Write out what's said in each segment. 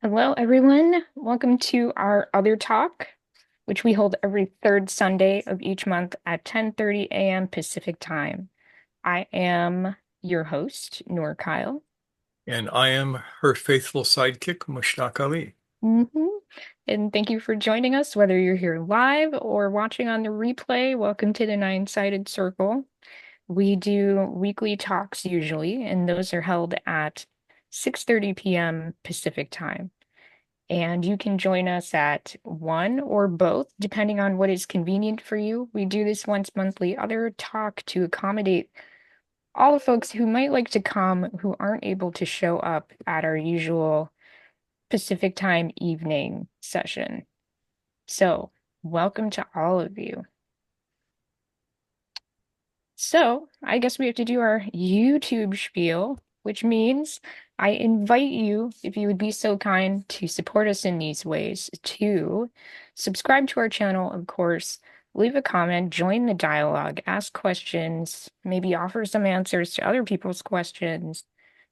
Hello, everyone. Welcome to our other talk, which we hold every third Sunday of each month at 10:30 a.m. Pacific time. I am your host, Noor Kyle. And I am her faithful sidekick, Mushtaq Ali. hmm And thank you for joining us, whether you're here live or watching on the replay. Welcome to the Nine-Sided Circle. We do weekly talks usually, and those are held at 6:30 p.m. Pacific time. And you can join us at one or both, depending on what is convenient for you. We do this once monthly other talk to accommodate all the folks who might like to come who aren't able to show up at our usual Pacific time evening session. So, welcome to all of you. So, I guess we have to do our YouTube spiel, which means I invite you, if you would be so kind, to support us in these ways, to subscribe to our channel, of course, leave a comment, join the dialogue, ask questions, maybe offer some answers to other people's questions,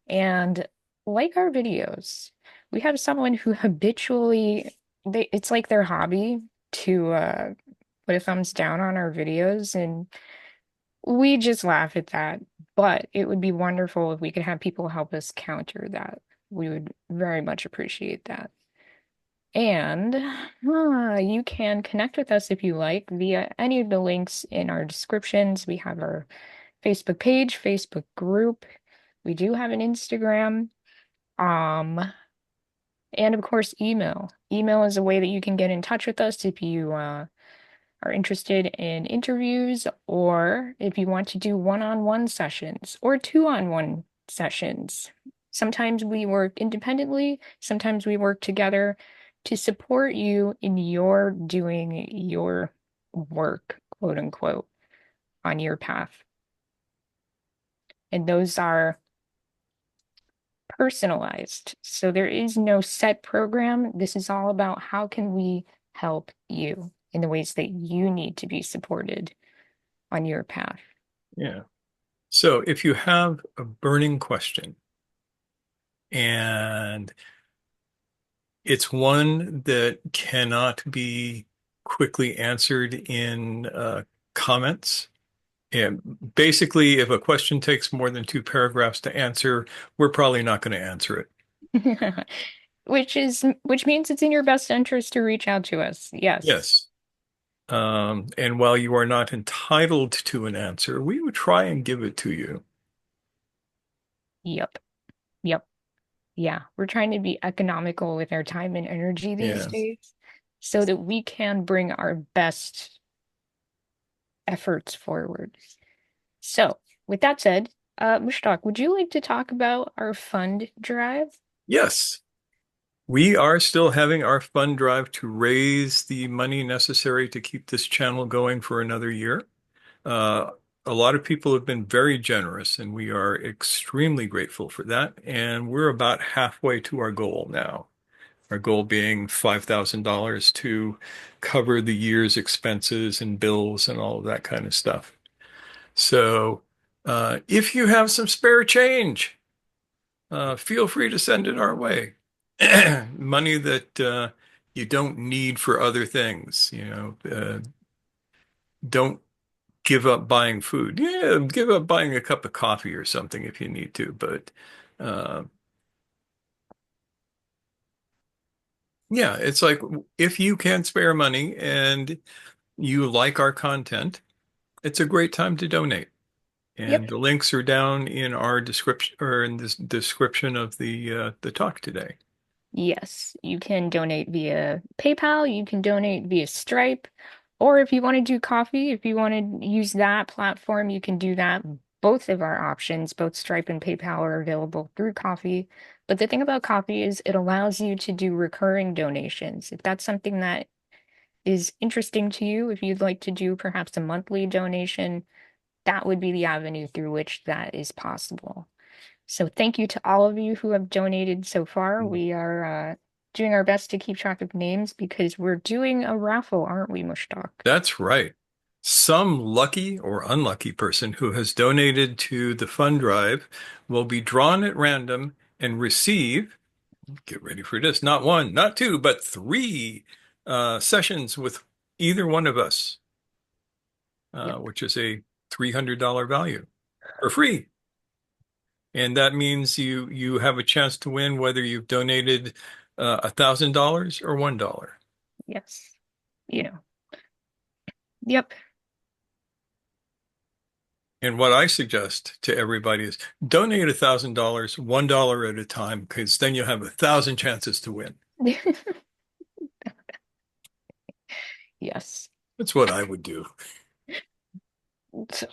and like our videos. We have someone who habitually, it's like their hobby to put a thumbs down on our videos, and we just laugh at that, but it would be wonderful if we could have people help us counter that. We would very much appreciate that. And you can connect with us if you like via any of the links in our descriptions. We have our Facebook page, Facebook group. We do have an Instagram. Um, and of course, email. Email is a way that you can get in touch with us if you are interested in interviews, or if you want to do one-on-one sessions or two-on-one sessions. Sometimes we work independently, sometimes we work together to support you in your doing your work, quote unquote, on your path. And those are personalized. So there is no set program. This is all about how can we help you in the ways that you need to be supported on your path. Yeah. So if you have a burning question and it's one that cannot be quickly answered in comments, and basically, if a question takes more than two paragraphs to answer, we're probably not going to answer it. Which means it's in your best interest to reach out to us. Yes. Yes. And while you are not entitled to an answer, we would try and give it to you. Yep. Yep. Yeah. We're trying to be economical with our time and energy these Yeah. days so that we can bring our best efforts forward. So, with that said, Mushtaq, would you like to talk about our fund drive? Yes. We are still having our fund drive to raise the money necessary to keep this channel going for another year. Uh, a lot of people have been very generous, and we are extremely grateful for that. And we're about halfway to our goal now. Our goal being $5,000 to cover the year's expenses and bills and all of that kind of stuff. So, if you have some spare change, feel free to send it our way. Money that you don't need for other things, don't give up buying food. Yeah, give up buying a cup of coffee or something if you need to. But uh, yeah, it's like if you can spare money and you like our content, it's a great time to donate. Yep. And the links are down in our description or in this description of the talk today. Yes, you can donate via PayPal, you can donate via Stripe, or if you want to do coffee, if you want to use that platform, you can do that. Both of our options, both Stripe and PayPal, are available through Coffee. But the thing about Coffee is it allows you to do recurring donations. If that's something that is interesting to you, if you'd like to do perhaps a monthly donation, that would be the avenue through which that is possible. So thank you to all of you who have donated so far. We are doing our best to keep track of names because we're doing a raffle, aren't we, Mushtaq? That's right. Some lucky or unlucky person who has donated to the fund drive will be drawn at random and receive Get ready for this. Not one, not two, but three sessions with either one of us, Yep. which is a $300 value for free. And that means you have a chance to win whether you've donated $1,000 or $1. Yes. You know. Yep. And what I suggest to everybody is donate $1,000, $1 at a time, because then you'll have 1,000 chances to win. Yes. That's what I would do. So,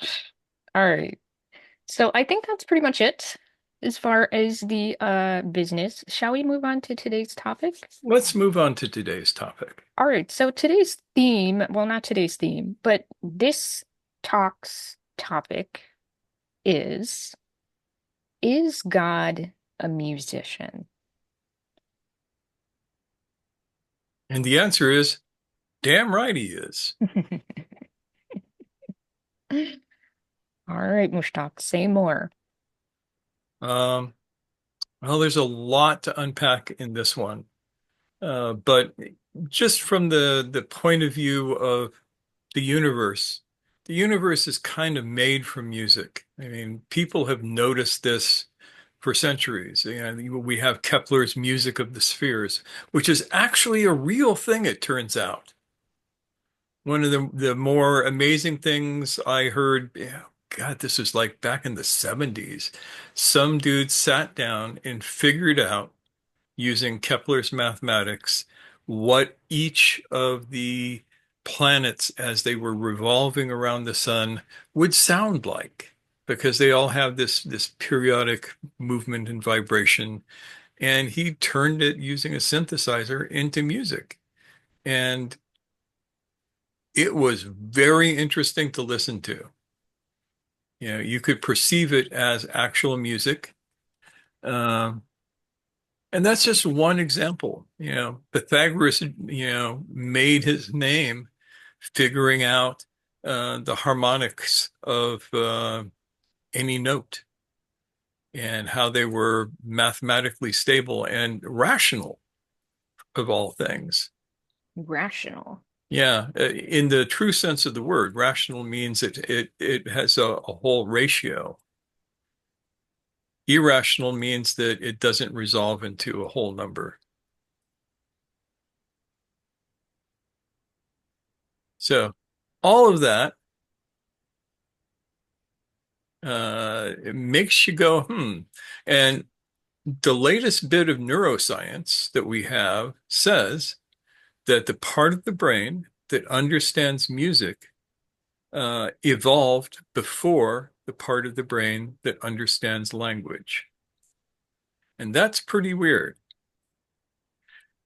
all right. So I think that's pretty much it as far as the business. Shall we move on to today's topic? Let's move on to today's topic. All right. So today's theme, well, not today's theme, but this talk's topic is God a musician? And the answer is damn right he is. All right, Mushtaq, say more. Um, well, there's a lot to unpack in this one. But just from the point of view of the universe is kind of made from music. I mean, people have noticed this for centuries. We have Kepler's music of the spheres, which is actually a real thing, it turns out. One of the more amazing things I heard, yeah, God, this was like back in the 70s. Some dude sat down and figured out using Kepler's mathematics what each of the planets as they were revolving around the sun would sound like because they all have this periodic movement and vibration, and he turned it using a synthesizer into music, and it was very interesting to listen to. You could perceive it as actual music. Um, And that's just one example. Pythagoras, made his name figuring out the harmonics of any note and how they were mathematically stable and rational of all things. Rational. Yeah, in the true sense of the word, rational means it has a whole ratio. Irrational means that it doesn't resolve into a whole number. So all of that it makes you go, hmm. And the latest bit of neuroscience that we have says that the part of the brain that understands music evolved before the part of the brain that understands language. And that's pretty weird.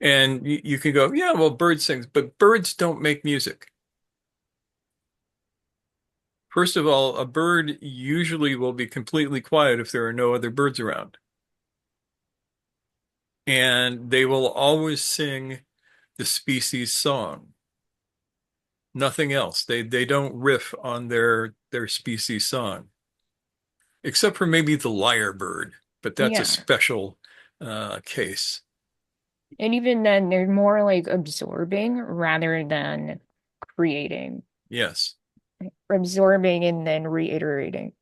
And you can go, yeah, well, birds sing, but birds don't make music. First of all, a bird usually will be completely quiet if there are no other birds around. And they will always sing the species song, nothing else. They don't riff on their species song, except for maybe the lyrebird, but that's a Yeah. special case. And even then, they're more like absorbing rather than creating, Yes. absorbing and then reiterating.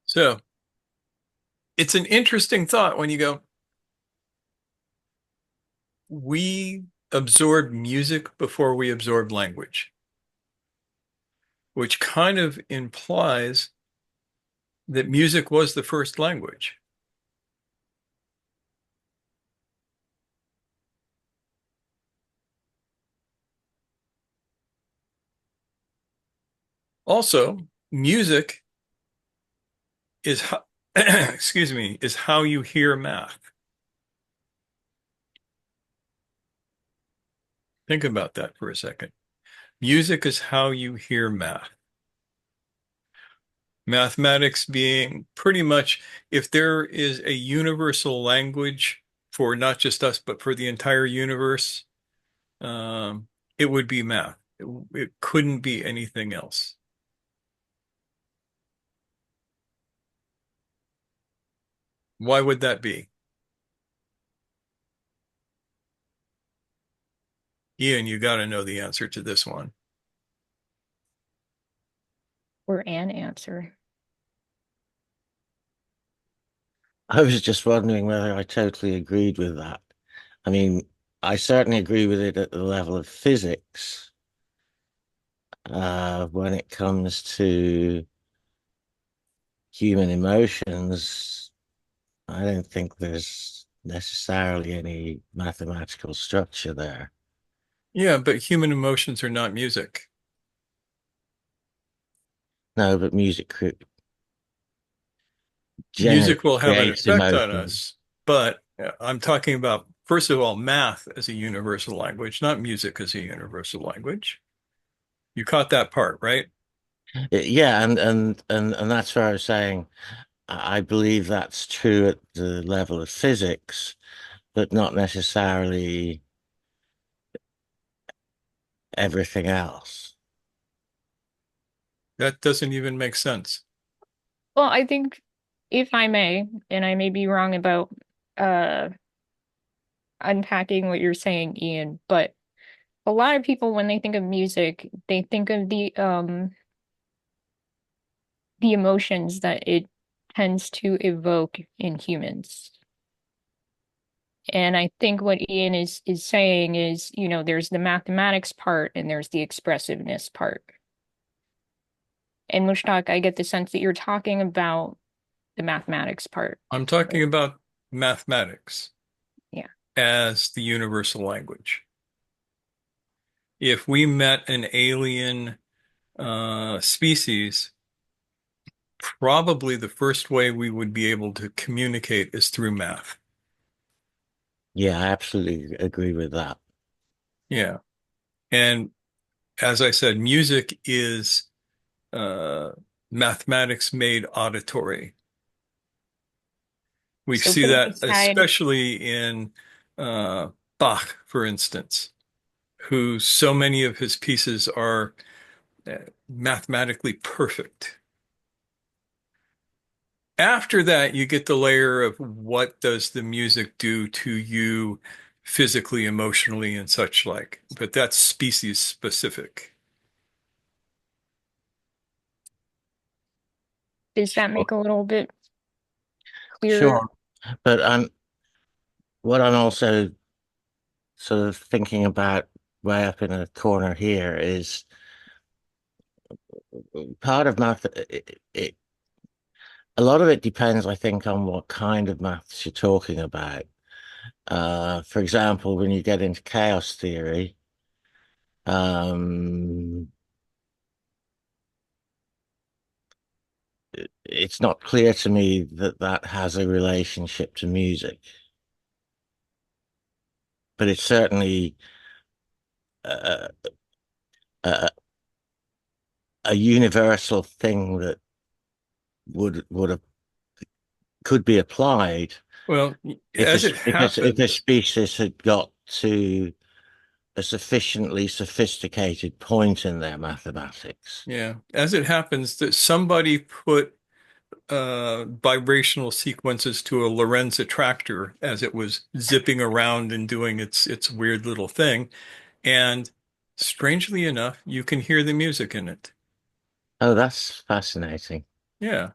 So it's an interesting thought when you go, we absorb music before we absorb language, which kind of implies that music was the first language. Also, music is how, excuse me, is how you hear math. Think about that for a second. Music is how you hear math. Mathematics being pretty much, if there is a universal language for not just us, but for the entire universe, um, it would be math. It couldn't be anything else. Why would that be? Ian, you got to know the answer to this one. Or an answer. I was just wondering whether I totally agreed with that. I mean, I certainly agree with it at the level of physics. When it comes to human emotions, I don't think there's necessarily any mathematical structure there. Yeah, but human emotions are not music. No, but music generally Music will have an creates effect on emotion. us, but I'm talking about, first of all, math as a universal language, not music as a universal language. You caught that part, right? Yeah, and that's where I was saying I believe that's true at the level of physics, but not necessarily everything else. That doesn't even make sense. Well, I think if I may, and I may be wrong about uh unpacking what you're saying, Ian, but a lot of people when they think of music, they think of the emotions that it tends to evoke in humans. And I think what Ian is saying is, there's the mathematics part and there's the expressiveness part. And Mushtaq, I get the sense that you're talking about the mathematics part. I'm talking about mathematics Yeah. as the universal language. If we met an alien species, probably the first way we would be able to communicate is through math. Yeah, I absolutely agree with that. Yeah. And as I said, music is uh, mathematics made auditory. We So see putting that aside, especially in uh, Bach, for instance, who so many of his pieces are mathematically perfect. After that, you get the layer of what does the music do to you physically, emotionally, and such like. But that's species specific. does that make a little bit clearer? Sure. But what I'm also sort of thinking about way up in a corner here is part of math. A lot of it depends, I think, on what kind of maths you're talking about. For example, when you get into chaos theory, um, it's not clear to me that that has a relationship to music, but it's certainly a, a, a universal thing that would have could be applied Well, if as it if a happens, species had got to a sufficiently sophisticated point in their mathematics. yeah, as it happens that somebody put vibrational sequences to a Lorenz attractor as it was zipping around and doing its weird little thing. And strangely enough, you can hear the music in it. Oh, that's fascinating. Yeah.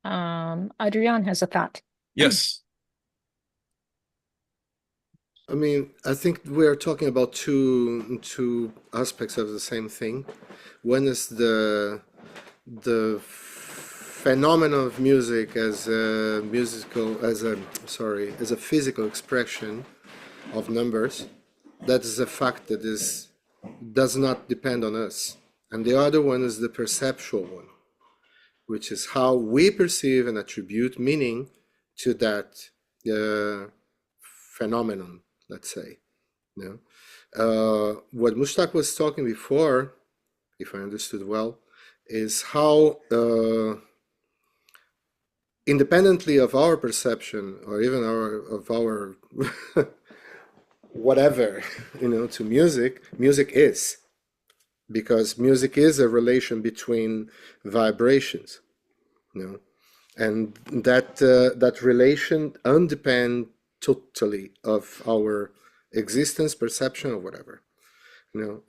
Adrian has a thought. Yes. I mean, I think we're talking about two aspects of the same thing. One is the phenomenon of music as a physical expression of numbers. That is a fact that is does not depend on us. And the other one is the perceptual one, which is how we perceive and attribute meaning to that phenomenon, let's say. You know? What Mushtaq was talking before, if I understood well, is how independently of our perception or even our whatever, to music, music is, because music is a relation between vibrations, you know. and that relation undepend totally of our existence, perception, or whatever.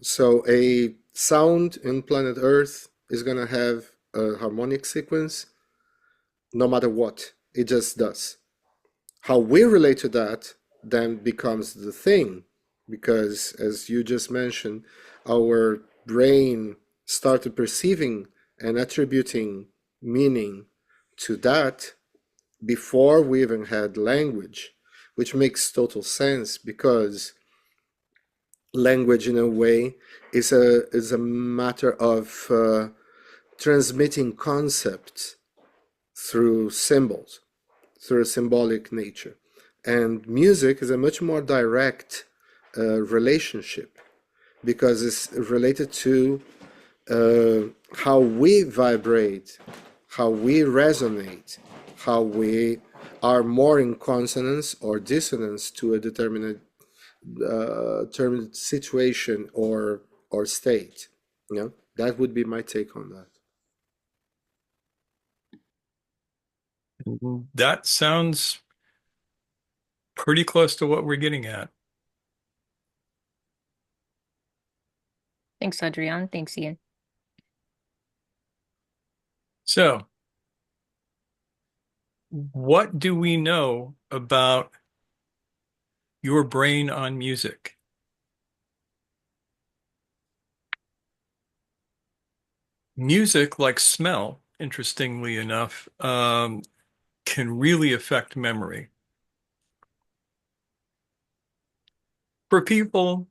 So a sound in planet Earth is gonna have a harmonic sequence no matter what. It just does. How we relate to that then becomes the thing, because as you just mentioned, our brain started perceiving and attributing meaning to that before we even had language, which makes total sense, because language in a way is a matter of transmitting concepts through symbols, through a symbolic nature. And music is a much more direct relationship, because it's related to how we vibrate, how we resonate, how we are more in consonance or dissonance to a determined situation or state. That would be my take on that. That sounds pretty close to what we're getting at. Thanks, Adrian. Thanks, Ian. So, what do we know about your brain on music? Music, like smell, interestingly enough, can really affect memory. For people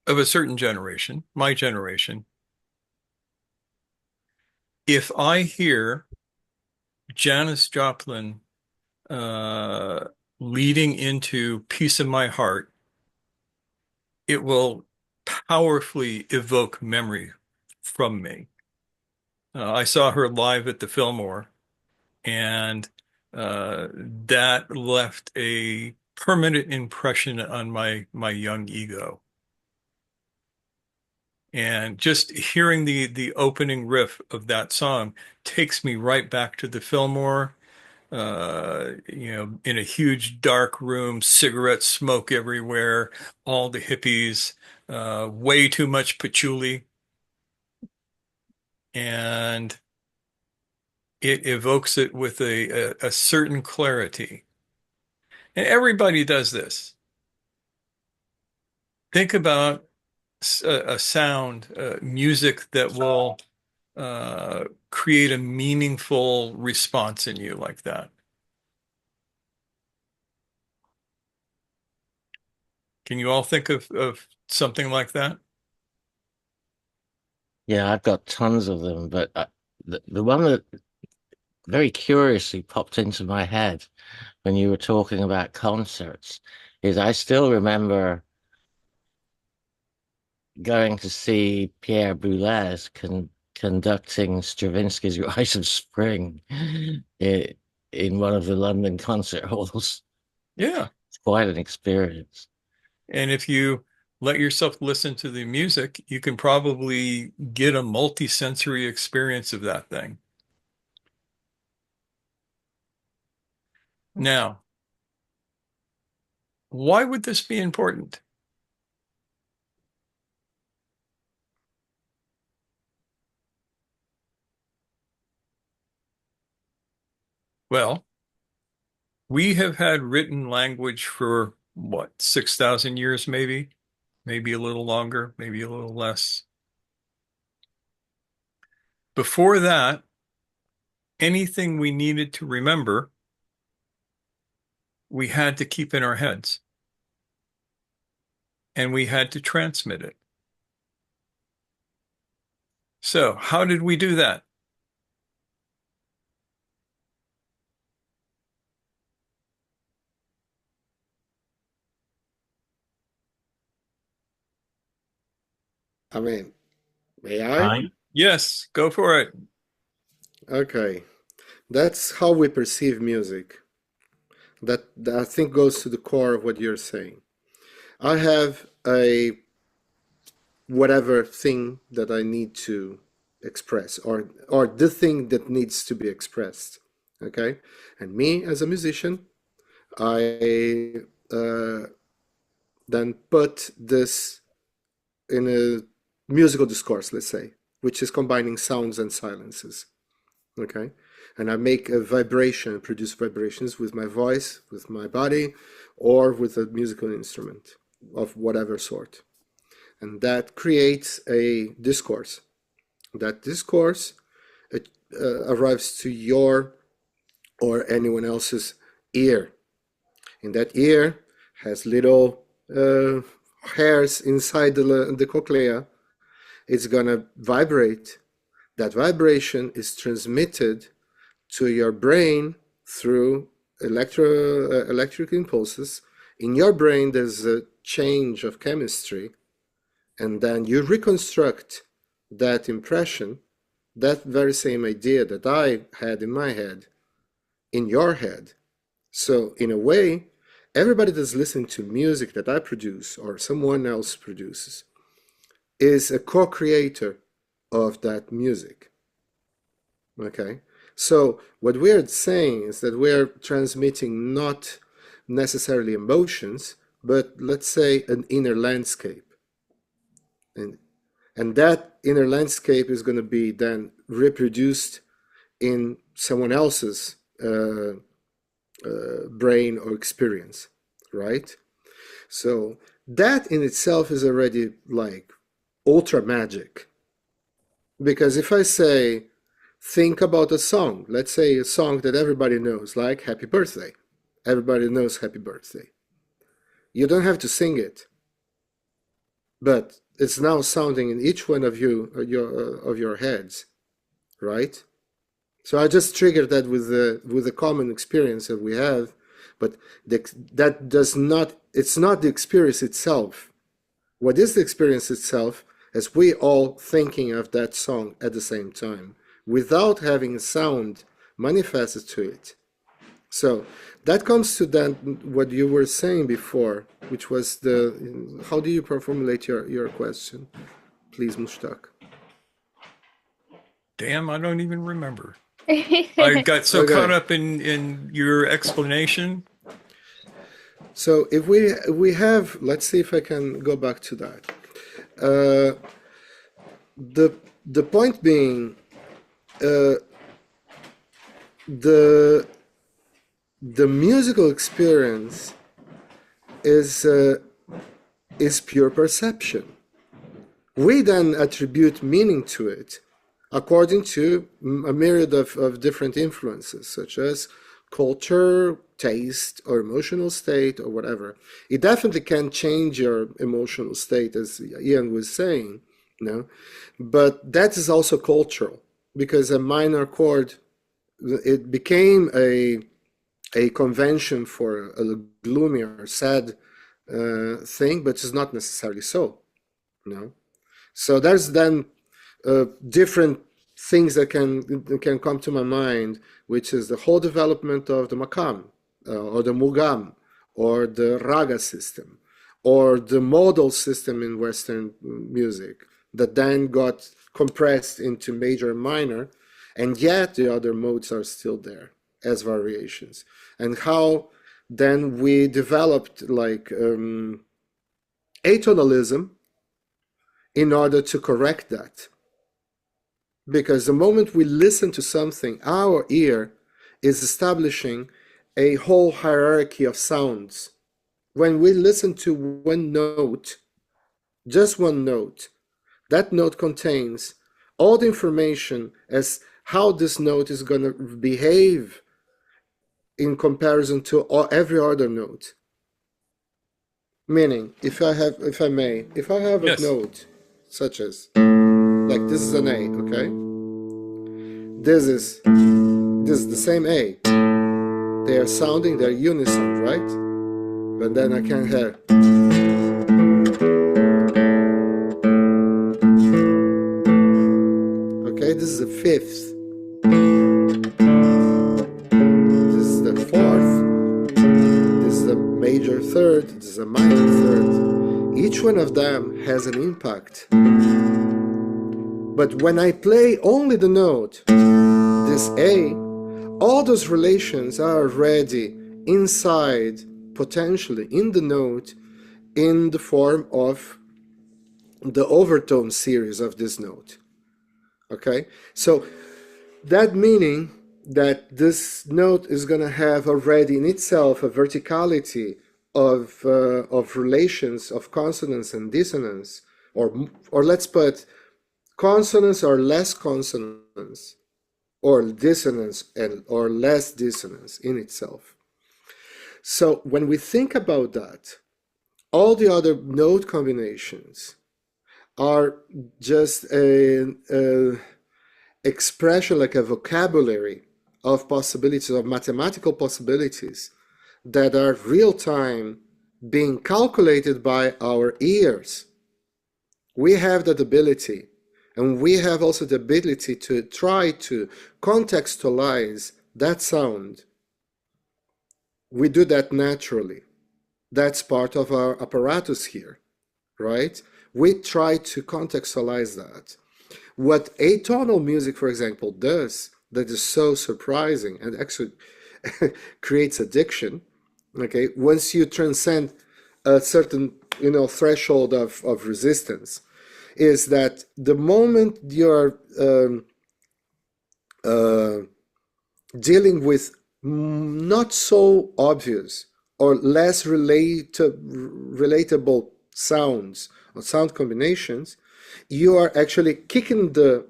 of a certain generation, my generation, if I hear Janis Joplin leading into Piece of My Heart, it will powerfully evoke memory from me. I saw her live at the Fillmore, and that left a permanent impression on my young ego. And just hearing the opening riff of that song takes me right back to the Fillmore, in a huge dark room, cigarette smoke everywhere, all the hippies, way too much patchouli. And it evokes it with a certain clarity. And everybody does this. Think about a sound, music that will create a meaningful response in you like that. Can you all think of something like that? Yeah, I've got tons of them, but the one that very curiously popped into my head when you were talking about concerts is I still remember going to see Pierre Boulez conducting Stravinsky's Rite of Spring in one of the London concert halls. Yeah. It's quite an experience. And if you let yourself listen to the music, you can probably get a multi-sensory experience of that thing. Now, why would this be important? Well, we have had written language for what, 6,000 years maybe? Maybe a little longer, maybe a little less. Before that, anything we needed to remember, we had to keep in our heads. And we had to transmit it. So, how did we do that? I mean, may I? Yes, go for it. Okay. That's how we perceive music. That I think goes to the core of what you're saying. I have a whatever thing that I need to express, or the thing that needs to be expressed. okay? And me as a musician, I then put this in a musical discourse, let's say, which is combining sounds and silences, okay? And I make a vibration, produce vibrations with my voice, with my body, or with a musical instrument of whatever sort. And that creates a discourse. That discourse arrives to your or anyone else's ear. And that ear has little hairs inside the cochlea. It's gonna vibrate. That vibration is transmitted to your brain through electric impulses. In your brain, there's a change of chemistry, and then you reconstruct that impression, that very same idea that I had in my head, in your head. So in a way, everybody that's listening to music that I produce or someone else produces is a co-creator of that music. Okay? So what we're saying is that we're transmitting not necessarily emotions, but let's say an inner landscape. And that inner landscape is going to be then reproduced in someone else's brain or experience, right? So that in itself is already like ultra magic. Because if I say, think about a song, let's say a song that everybody knows, like Happy Birthday. Everybody knows Happy Birthday. You don't have to sing it, but it's now sounding in each one of you, of your heads, right? So I just triggered that with the common experience that we have, but that does not, it's not the experience itself. What is the experience itself is we all thinking of that song at the same time, without having a sound manifested to it. So that comes to then what you were saying before, which was how do you formulate your question? Please, Mushtaq. Damn, I don't even remember. I got so caught up in your explanation. So if we have, let's see if I can go back to that. The point being, the musical experience is pure perception. We then attribute meaning to it according to a myriad of different influences, such as culture, taste, or emotional state, or whatever. It definitely can change your emotional state, as Ian was saying, but that is also cultural, because a minor chord, it became a convention for a gloomy or sad thing, but it's not necessarily so. So there's then different things that can come to my mind, which is the whole development of the makam, or the mugam, or the raga system, or the modal system in Western music that then got compressed into major and minor, and yet the other modes are still there as variations. And how then we developed like atonalism in order to correct that. Because the moment we listen to something, our ear is establishing a whole hierarchy of sounds. When we listen to one note, just one note, that note contains all the information as how this note is going to behave in comparison to every other note. Meaning, if I have a note such as, like this is an A, okay? This is the same A. They are sounding, they're unison, right? But then I can hear. Okay, this is the fifth. This is the fourth. This is the major third. This is a minor third. Each one of them has an impact. But when I play only the note, this A, all those relations are already inside, potentially in the note, in the form of the overtone series of this note. Okay, so that meaning that this note is going to have already in itself a verticality of relations of consonance and dissonance, or let's put consonance or less consonance, or dissonance and or less dissonance in itself. So when we think about that, all the other note combinations are just a expression, like a vocabulary of possibilities, of mathematical possibilities that are real time being calculated by our ears. We have that ability, and we have also the ability to try to contextualize that sound. We do that naturally. That's part of our apparatus here, right? We try to contextualize that. What atonal music, for example, does that is so surprising and actually creates addiction, okay, once you transcend a certain, threshold of resistance, is that the moment you're dealing with not so obvious or less relatable sounds or sound combinations, you are actually kicking the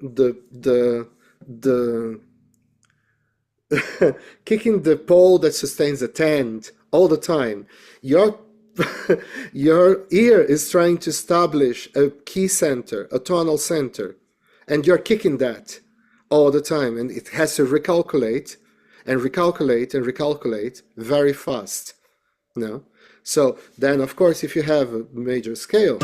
kicking the pole that sustains the tent all the time. Your your ear is trying to establish a key center, a tonal center, and you're kicking that all the time, and it has to recalculate and recalculate and recalculate very fast. No? So then, of course, if you have a major scale,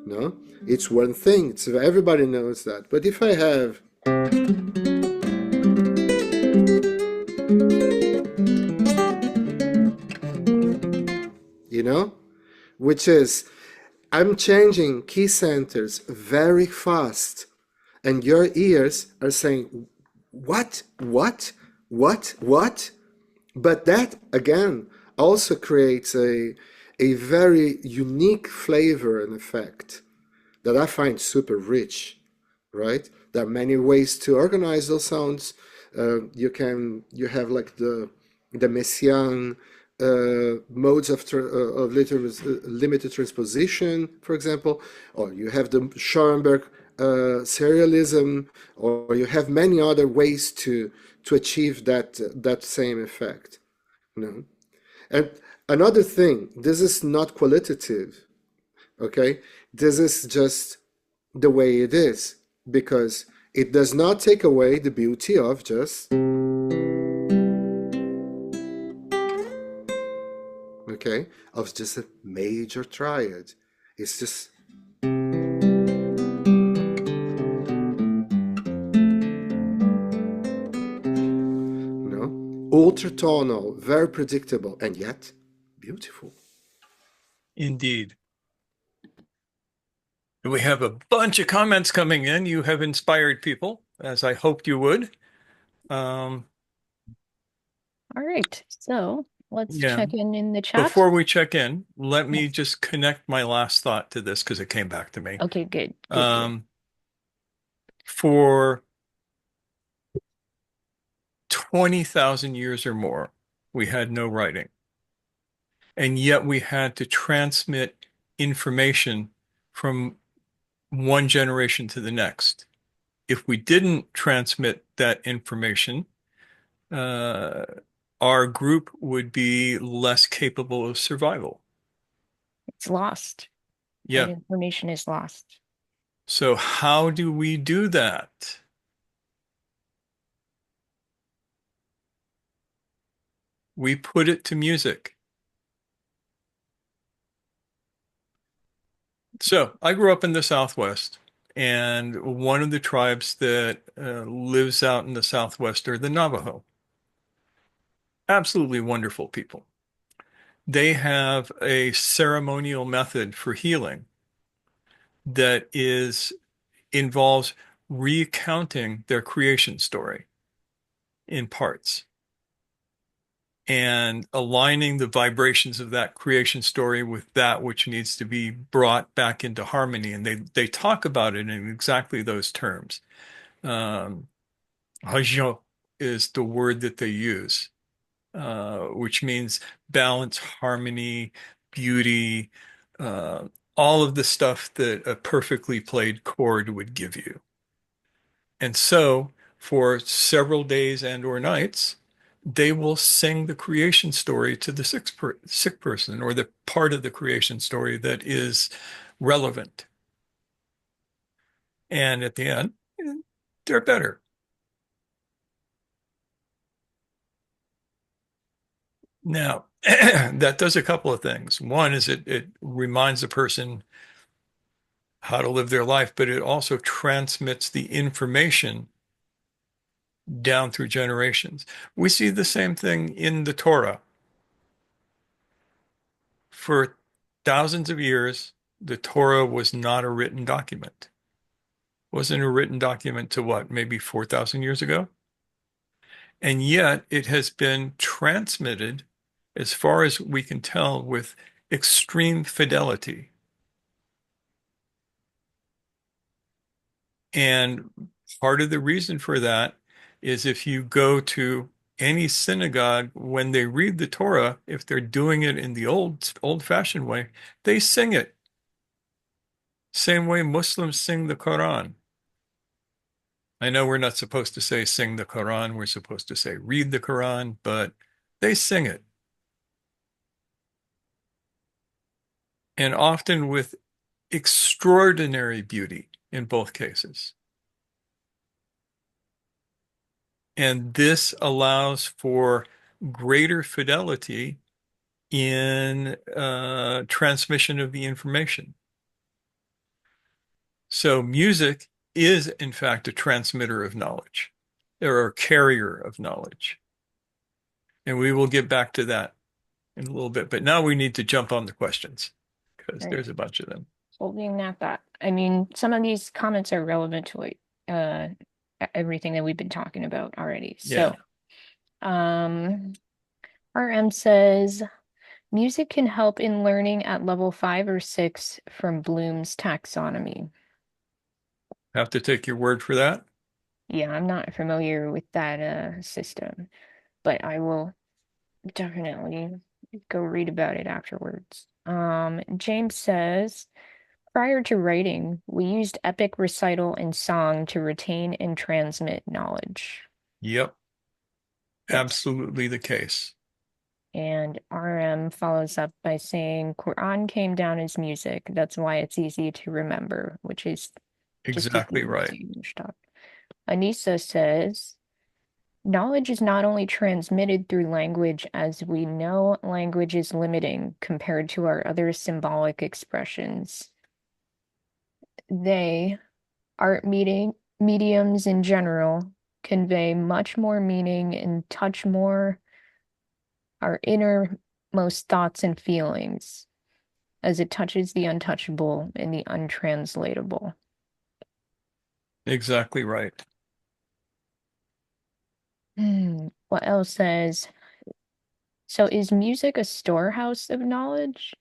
no, it's one thing. It's everybody knows that. But if I have which is I'm changing key centers very fast, and your ears are saying, what? But that, again, also creates a very unique flavor and effect that I find super rich, right? There are many ways to organize those sounds. You have like the Messiaen modes of limited transposition, for example, or you have the Schoenberg serialism, or you have many other ways to achieve that same effect. And another thing, this is not qualitative, okay? This is just the way it is, because it does not take away the beauty of just, okay, of just a major triad. It's just ultra-tonal, very predictable, and yet beautiful. Indeed. We have a bunch of comments coming in. You have inspired people, as I hoped you would. All right, so let's Yeah. check in the chat. Before we check in, let me just connect my last thought to this because it came back to me. Okay, good. Good. For 20,000 years or more, we had no writing. And yet we had to transmit information from one generation to the next. If we didn't transmit that information, our group would be less capable of survival. It's lost. Yeah. That information is lost. So how do we do that? We put it to music. So I grew up in the Southwest, and one of the tribes that lives out in the Southwest are the Navajo. Absolutely wonderful people. They have a ceremonial method for healing that involves recounting their creation story. in parts and aligning the vibrations of that creation story with that which needs to be brought back into harmony. And they talk about it in exactly those terms. Hajo is the word that they use, which means balance, harmony, beauty, uh, all of the stuff that a perfectly played chord would give you. And so for several days and or nights, they will sing the creation story to the sick person or the part of the creation story that is relevant. And at the end, they're better. Now, that does a couple of things. One is it reminds the person how to live their life, but it also transmits the information down through generations. We see the same thing in the Torah. For thousands of years, the Torah was not a written document. Wasn't a written document to what, maybe 4,000 years ago? And yet it has been transmitted, as far as we can tell, with extreme fidelity. And part of the reason for that is if you go to any synagogue, when they read the Torah, if they're doing it in the old-fashioned way, they sing it. Same way Muslims sing the Quran. I know we're not supposed to say sing the Quran, we're supposed to say read the Quran, but they sing it. And often with extraordinary beauty in both cases. And this allows for greater fidelity in transmission of the information. So music is, in fact, a transmitter of knowledge or a carrier of knowledge. And we will get back to that in a little bit. But now we need to jump on the questions because Right. there's a bunch of them. Holding that thought. I mean, some of these comments are relevant to like everything that we've been talking about already. Yeah. So, RM says music can help in learning at level 5 or 6 from Bloom's taxonomy. Have to take your word for that. Yeah, I'm not familiar with that system, but I will definitely go read about it afterwards. James says, prior to writing, we used epic recital and song to retain and transmit knowledge. Yep. Yes. Absolutely the case. And RM follows up by saying, Quran came down as music. That's why it's easy to remember, which is just as Exactly good as right. English talk. Anissa says, knowledge is not only transmitted through language, as we know language is limiting compared to our other symbolic expressions. They, art mediums in general, convey much more meaning and touch more our innermost thoughts and feelings as it touches the untouchable and the untranslatable. Exactly right. What else says? So is music a storehouse of knowledge?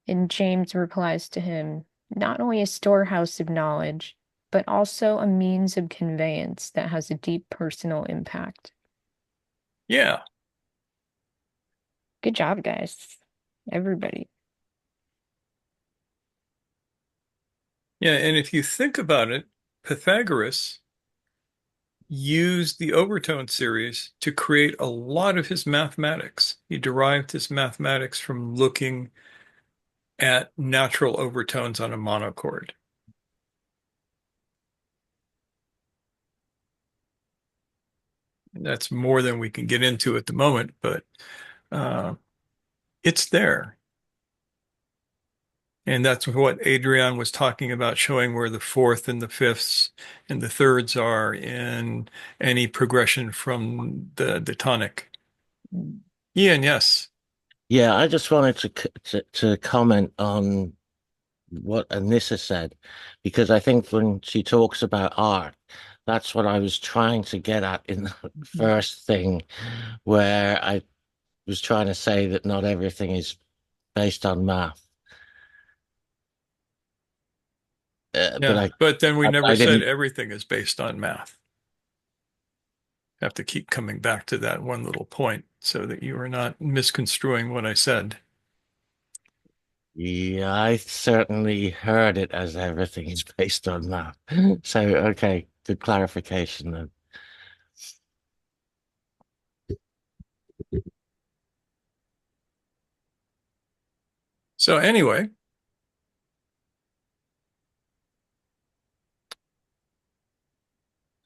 And James replies to him, not only a storehouse of knowledge, but also a means of conveyance that has a deep personal impact. Yeah. Good job, guys. Everybody. Yeah. And if you think about it, Pythagoras used the overtone series to create a lot of his mathematics. He derived his mathematics from looking at natural overtones on a monochord. That's more than we can get into at the moment, but it's there. And that's what Adrian was talking about, showing where the fourth and the fifths and the thirds are in any progression from the tonic. Ian, yes. Yeah, I just wanted to comment on what Anissa said, because I think when she talks about art, That's what I was trying to get at in the first thing, where I was trying to say that not everything is based on math. But Yeah, but then we never I said didn't. everything is based on math. Have to keep coming back to that one little point so that you are not misconstruing what I said. Yeah, I certainly heard it as everything is based on math. So, okay, good clarification then. So anyway,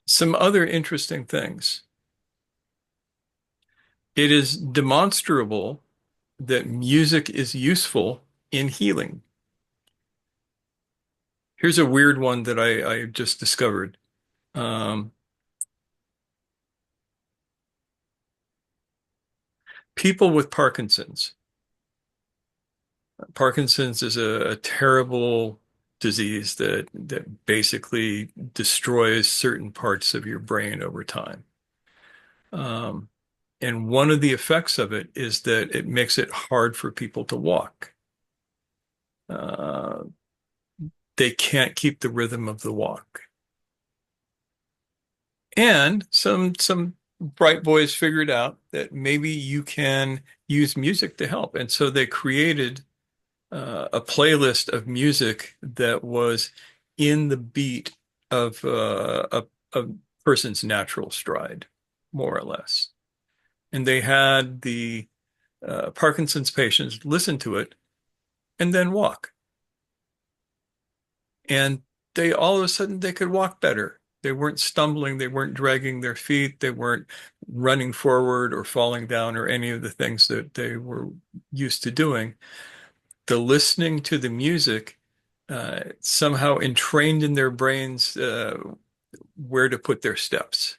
some other interesting things. It is demonstrable that music is useful in healing. Here's a weird one that I just discovered. Um, People with Parkinson's. Parkinson's is a terrible disease that basically destroys certain parts of your brain over time. Um, and one of the effects of it is that it makes it hard for people to walk. Uh, they can't keep the rhythm of the walk. And some bright boys figured out that maybe you can use music to help. And so they created a playlist of music that was in the beat of a person's natural stride, more or less. And they had the Parkinson's patients listen to it and then walk. And they all of a sudden they could walk better. They weren't stumbling, they weren't dragging their feet, they weren't running forward or falling down or any of the things that they were used to doing. The listening to the music somehow entrained in their brains where to put their steps.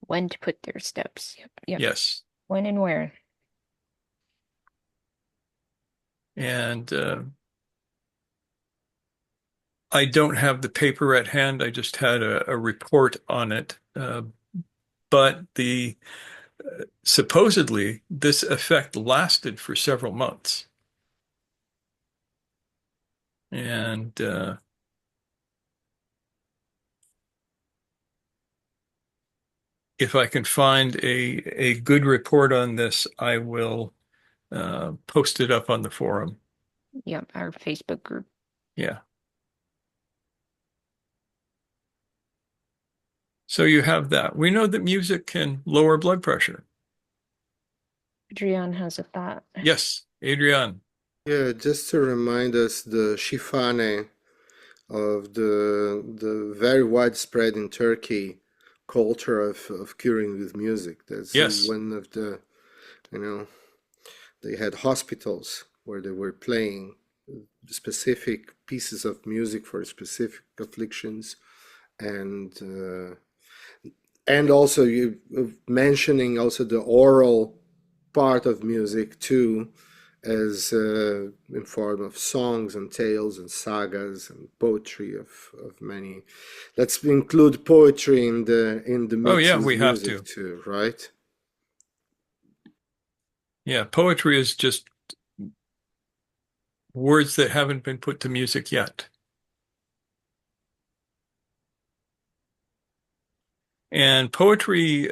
When to put their steps. Yep, yep. Yes. When and where. And I don't have the paper at hand. I just had a report on it. But the supposedly this effect lasted for several months. And if I can find a good report on this, I will post it up on the forum. Yep, our Facebook group. Yeah. So you have that. We know that music can lower blood pressure. Adrian has a thought. Yes, Adrian. Yeah, just to remind us the shifane of the very widespread in Turkey culture of curing with music. That's Yes. one of the, you know, they had hospitals where they were playing specific pieces of music for specific afflictions, and also you mentioning also the oral part of music too, as in form of songs and tales and sagas and poetry of many. Let's include poetry in the Oh mix yeah, with we have music to. too, right? Yeah, poetry is just words that haven't been put to music yet. And poetry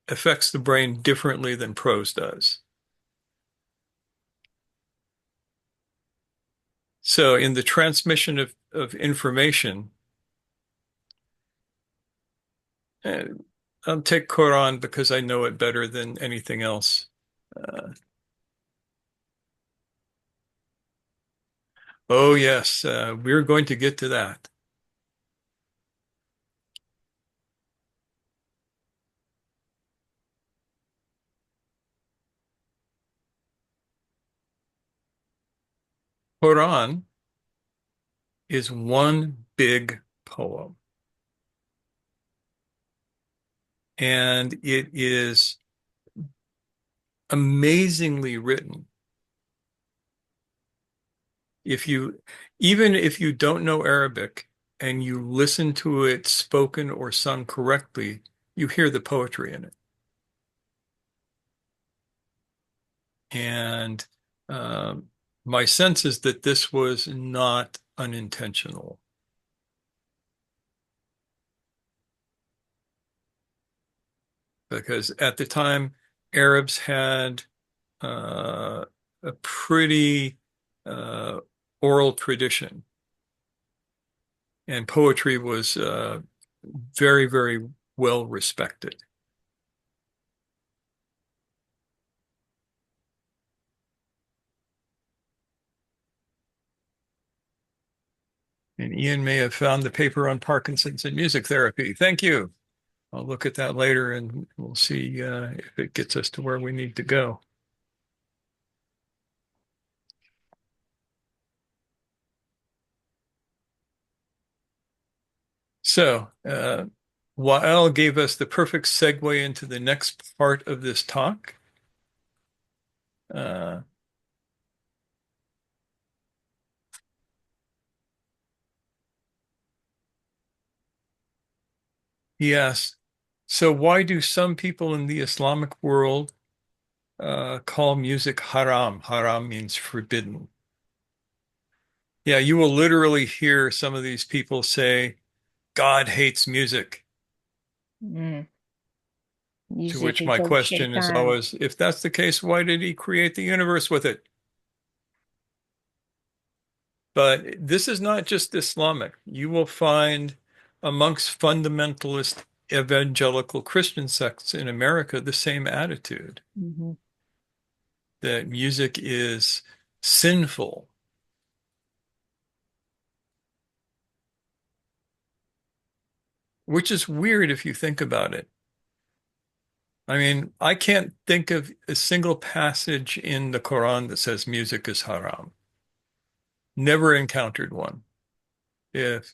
affects the brain differently than prose does. So in the transmission of information, uh, I'll take Quran because I know it better than anything else. Oh yes, we're going to get to that. Quran is one big poem, and it is amazingly written. If you, even if you don't know Arabic, and you listen to it spoken or sung correctly, you hear the poetry in it. And my sense is that this was not unintentional. Because at the time, Arabs had a pretty uh, oral tradition, and poetry was very, very well respected. And Ian may have found the paper on Parkinson's and music therapy. Thank you. I'll look at that later and we'll see if it gets us to where we need to go. So, Wael gave us the perfect segue into the next part of this talk. Uh, he asked, so why do some people in the Islamic world call music haram? Haram means forbidden. Yeah, you will literally hear some of these people say, God hates music. Mm. To Music which is my of question is shaitan. always, if that's the case, why did he create the universe with it? But this is not just Islamic. You will find amongst fundamentalist evangelical Christian sects in America the same attitude Hmm. that music is sinful. Which is weird if you think about it. I mean, I can't think of a single passage in the Quran that says music is haram. Never encountered one. If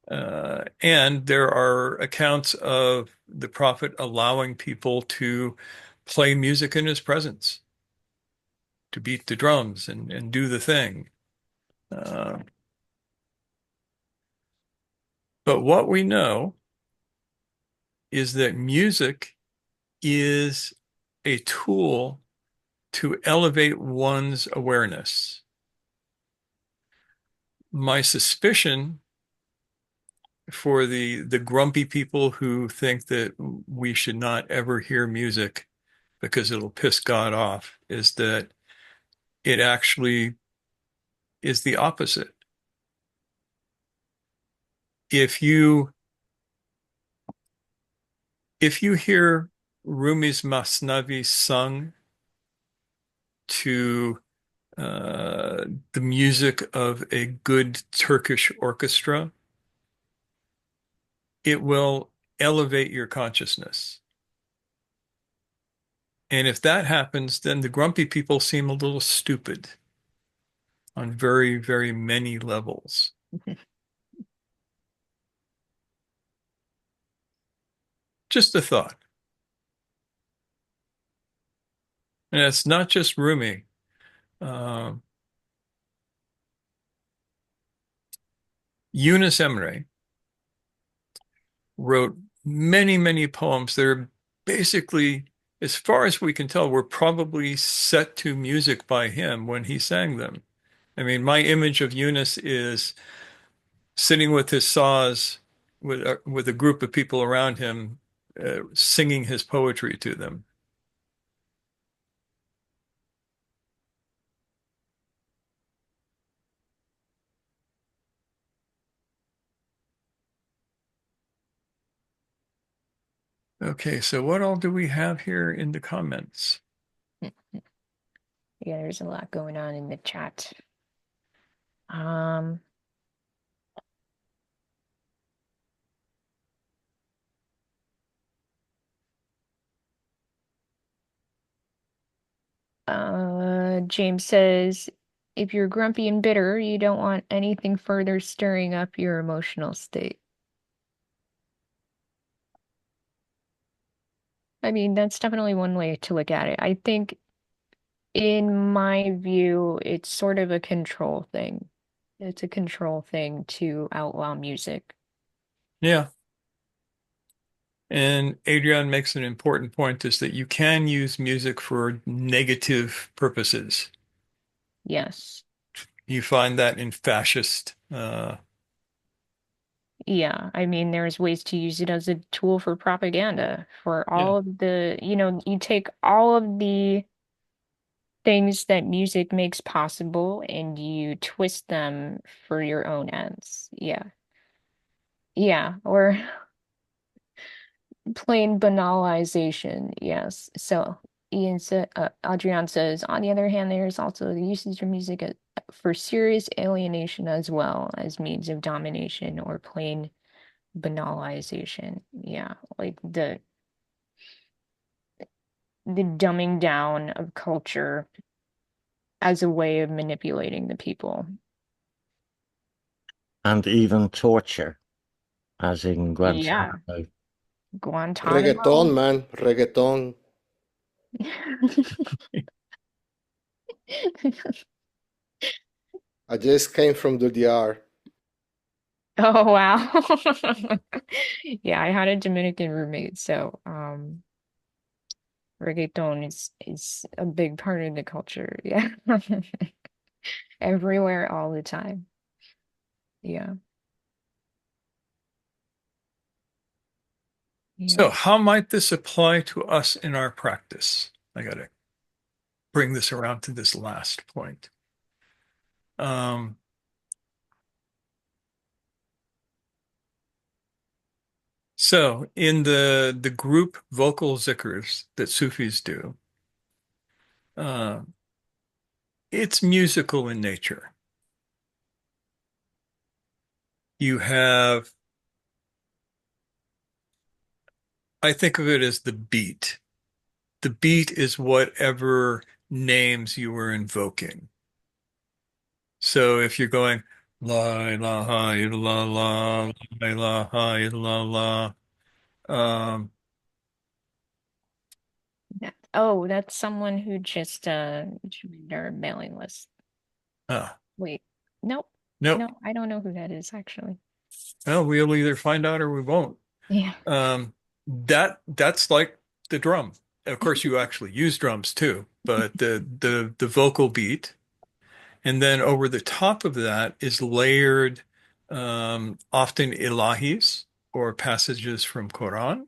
and there are accounts of the Prophet allowing people to play music in his presence, to beat the drums and do the thing. Uh, but what we know is that music is a tool to elevate one's awareness. My suspicion for the grumpy people who think that we should not ever hear music because it'll piss God off is that it actually is the opposite. If you if you hear Rumi's Masnavi sung to the music of a good Turkish orchestra, it will elevate your consciousness. And if that happens, then the grumpy people seem a little stupid on very, very many levels. Just a thought. And it's not just Rumi. Um, Yunus Emre wrote many, many poems that are basically, as far as we can tell, were probably set to music by him when he sang them. I mean, my image of Yunus is sitting with his saws with a group of people around him, singing his poetry to them. Okay, so what all do we have here in the comments? Yeah, there's a lot going on in the chat. Um, James says, if you're grumpy and bitter, you don't want anything further stirring up your emotional state. I mean, that's definitely one way to look at it. I think, in my view, it's sort of a control thing. It's a control thing to outlaw music. Yeah. And Adrian makes an important point is that you can use music for negative purposes. Yes. You find that in fascist, Yeah, I mean, there's ways to use it as a tool for propaganda for yeah. all of the, you take all of the things that music makes possible and you twist them for your own ends. Yeah. Yeah, or plain banalization. Yes. So Adrian says, on the other hand, there's also the usage of music for serious alienation as well as means of domination or plain banalization. Yeah, like the dumbing down of culture as a way of manipulating the people. And even torture, as in Yeah, Guantanamo. Reggaeton, Guantanamo. man, reggaeton. I just came from the DR. Oh wow. Yeah, I had a Dominican roommate, so reggaeton is a big part of the culture. Yeah. Everywhere all the time. Yeah. Yeah. So how might this apply to us in our practice? I got to bring this around to this last point. Um, so in the group vocal zikrs that Sufis do, uh, it's musical in nature. You have, I think of it as the beat. The beat is whatever names you were invoking. So if you're going la ilaha illallah, la ilaha illallah, Oh, that's someone who just joined our mailing list. ah, Wait. Nope. nope. No, I don't know who that is actually. Well, we'll either find out or we won't. Yeah. That's like the drum. Of course, you actually use drums too, but the vocal beat, and then over the top of that is layered often ilahis or passages from Quran.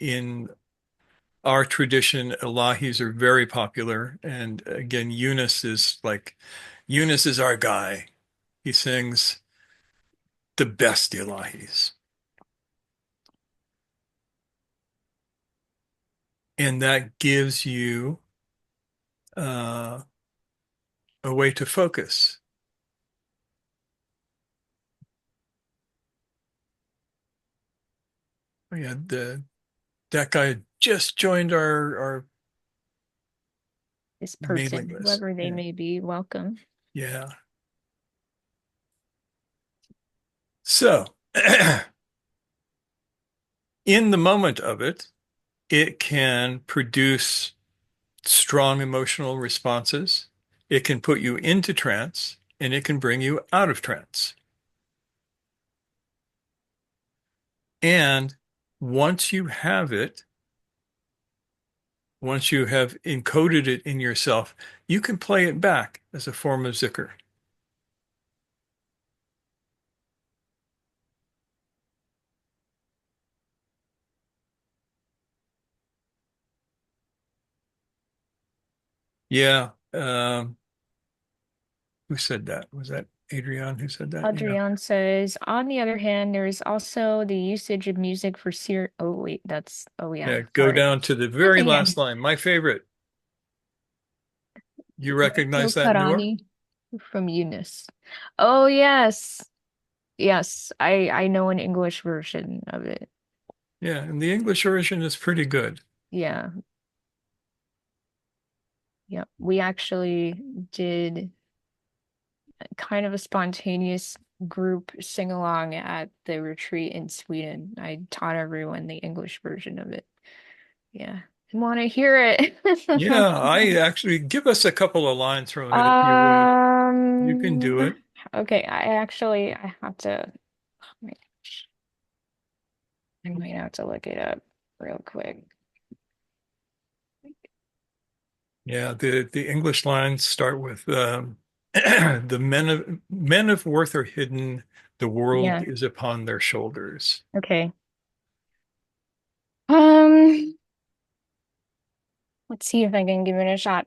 In our tradition, ilahis are very popular, and again, Yunus is our guy. He sings the best ilahis. And that gives you uh, a way to focus. Oh, yeah, that guy just joined our This mailing person, list. whoever they Yeah, may be, welcome. yeah. So, in the moment of it, it can produce strong emotional responses. It can put you into trance, and it can bring you out of trance. And once you have it, once you have encoded it in yourself, you can play it back as a form of zikr. Yeah. Who said that? Was that Adrian who said that? Yeah. Adrian says, on the other hand, there is also the usage of music for oh wait, oh yeah, Yeah. Go sorry. down to the very Yeah. last line. My favorite. You recognize that, Noor? Karani from Eunice. Oh yes. Yes, I know an English version of it. Yeah. And the English version is pretty good. Yeah. Yep. We actually did kind of a spontaneous group sing along at the retreat in Sweden. I taught everyone the English version of it. Yeah. I want to hear it. Yeah. I actually give us a couple of lines from it if you would. You can do it. Okay, I have to, oh my gosh, I might have to look it up real quick. Yeah, the English lines start with the men of worth are hidden, the world Yeah, is upon their shoulders. okay. Um, let's see if I can give it a shot.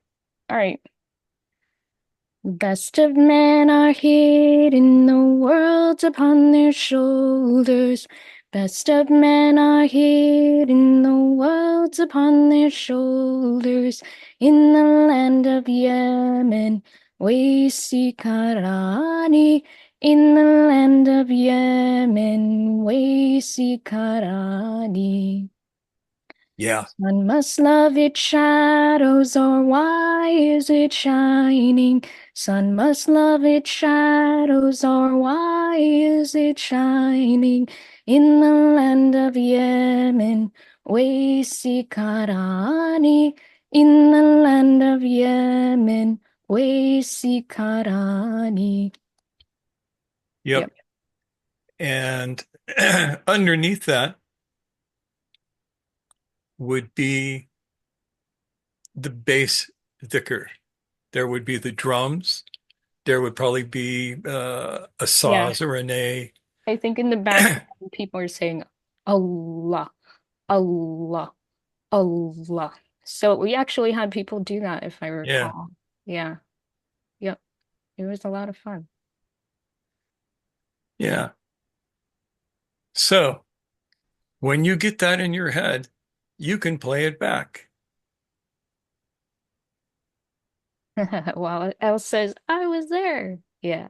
All right. Best of men are hidden, the world's upon their shoulders. Best of men are hidden, the world's upon their shoulders. In the land of Yemen, we see Karani. In the land of Yemen, we see Karani. Yeah. Sun must love its shadows, or why is it shining? Sun must love its shadows, or why is it shining? In the land of Yemen, we see Karani. In the land of Yemen, we see Karani. Yep. Yep. And underneath that would be the bass dhikr. There would be the drums. There would probably be a Yeah. saz or a nay. I think in the background, people are saying Allah, Allah. Allah. So we actually had people do that, if I Yeah, recall. Yeah. Yep. It was a lot of fun. yeah. So when you get that in your head, you can play it back. While Elle says, I was there. Yeah,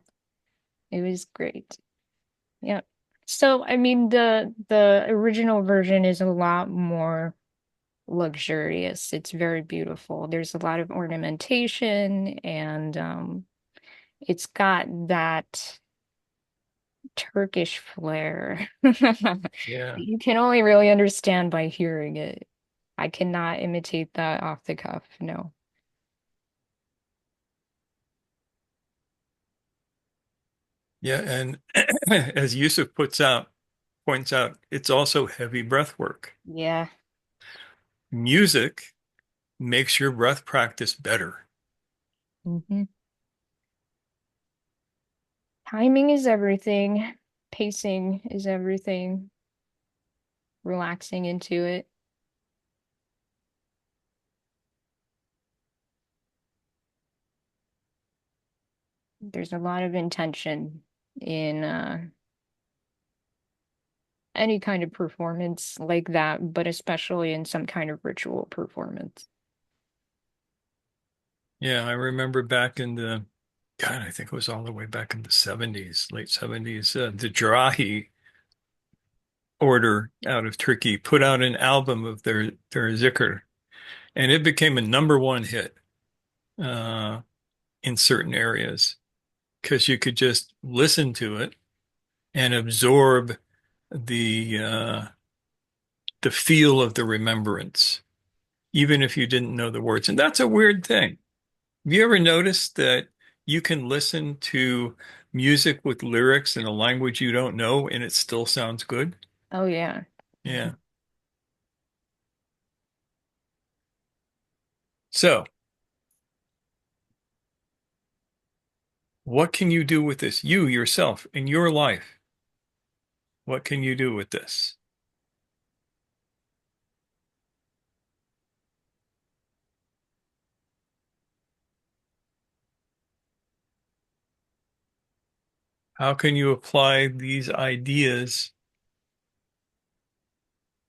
it was great. Yep. So, I mean, the original version is a lot more luxurious. It's very beautiful. There's a lot of ornamentation and it's got that Turkish flair. Yeah, You can only really understand by hearing it. I cannot imitate that off the cuff. No. yeah. And as Yusuf points out, it's also heavy breath work. Yeah. Music makes your breath practice better. Hmm. Timing is everything. Pacing is everything. Relaxing into it. There's a lot of intention in any kind of performance like that, but especially in some kind of ritual performance. Yeah, I remember back in God, I think it was all the way back in the 70s, late 70s, the Jarahi order out of Turkey put out an album of their zikr, and it became a number one hit uh, in certain areas because you could just listen to it and absorb the uh, the feel of the remembrance, even if you didn't know the words. And that's a weird thing. Have you ever noticed that you can listen to music with lyrics in a language you don't know and it still sounds good? Oh yeah. Yeah. So, what can you do with this? You yourself in your life, what can you do with this? How can you apply these ideas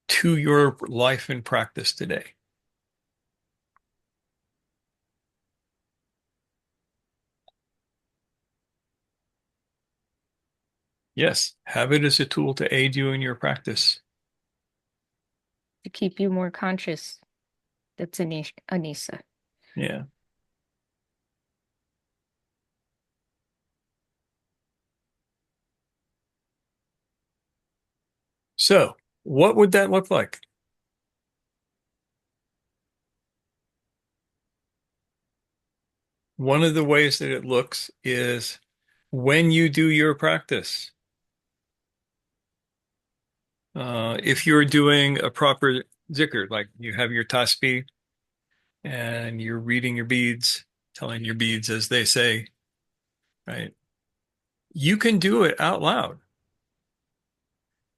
to your life and practice today? Yes, have it as a tool to aid you in your practice. To keep you more conscious. That's Anissa. Yeah. So, what would that look like? One of the ways that it looks is when you do your practice. If you're doing a proper zikr, like you have your tasbih and you're reading your beads, telling your beads as they say, right? You can do it out loud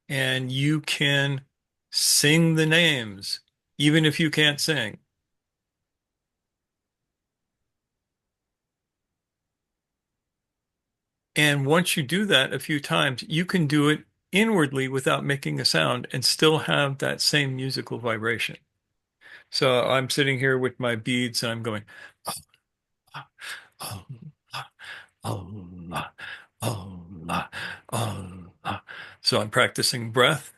and you can sing the names, even if you can't sing. And once you do that a few times, you can do it inwardly without making a sound and still have that same musical vibration. So I'm sitting here with my beads and I'm going, oh, oh, oh, oh, oh. So I'm practicing breath,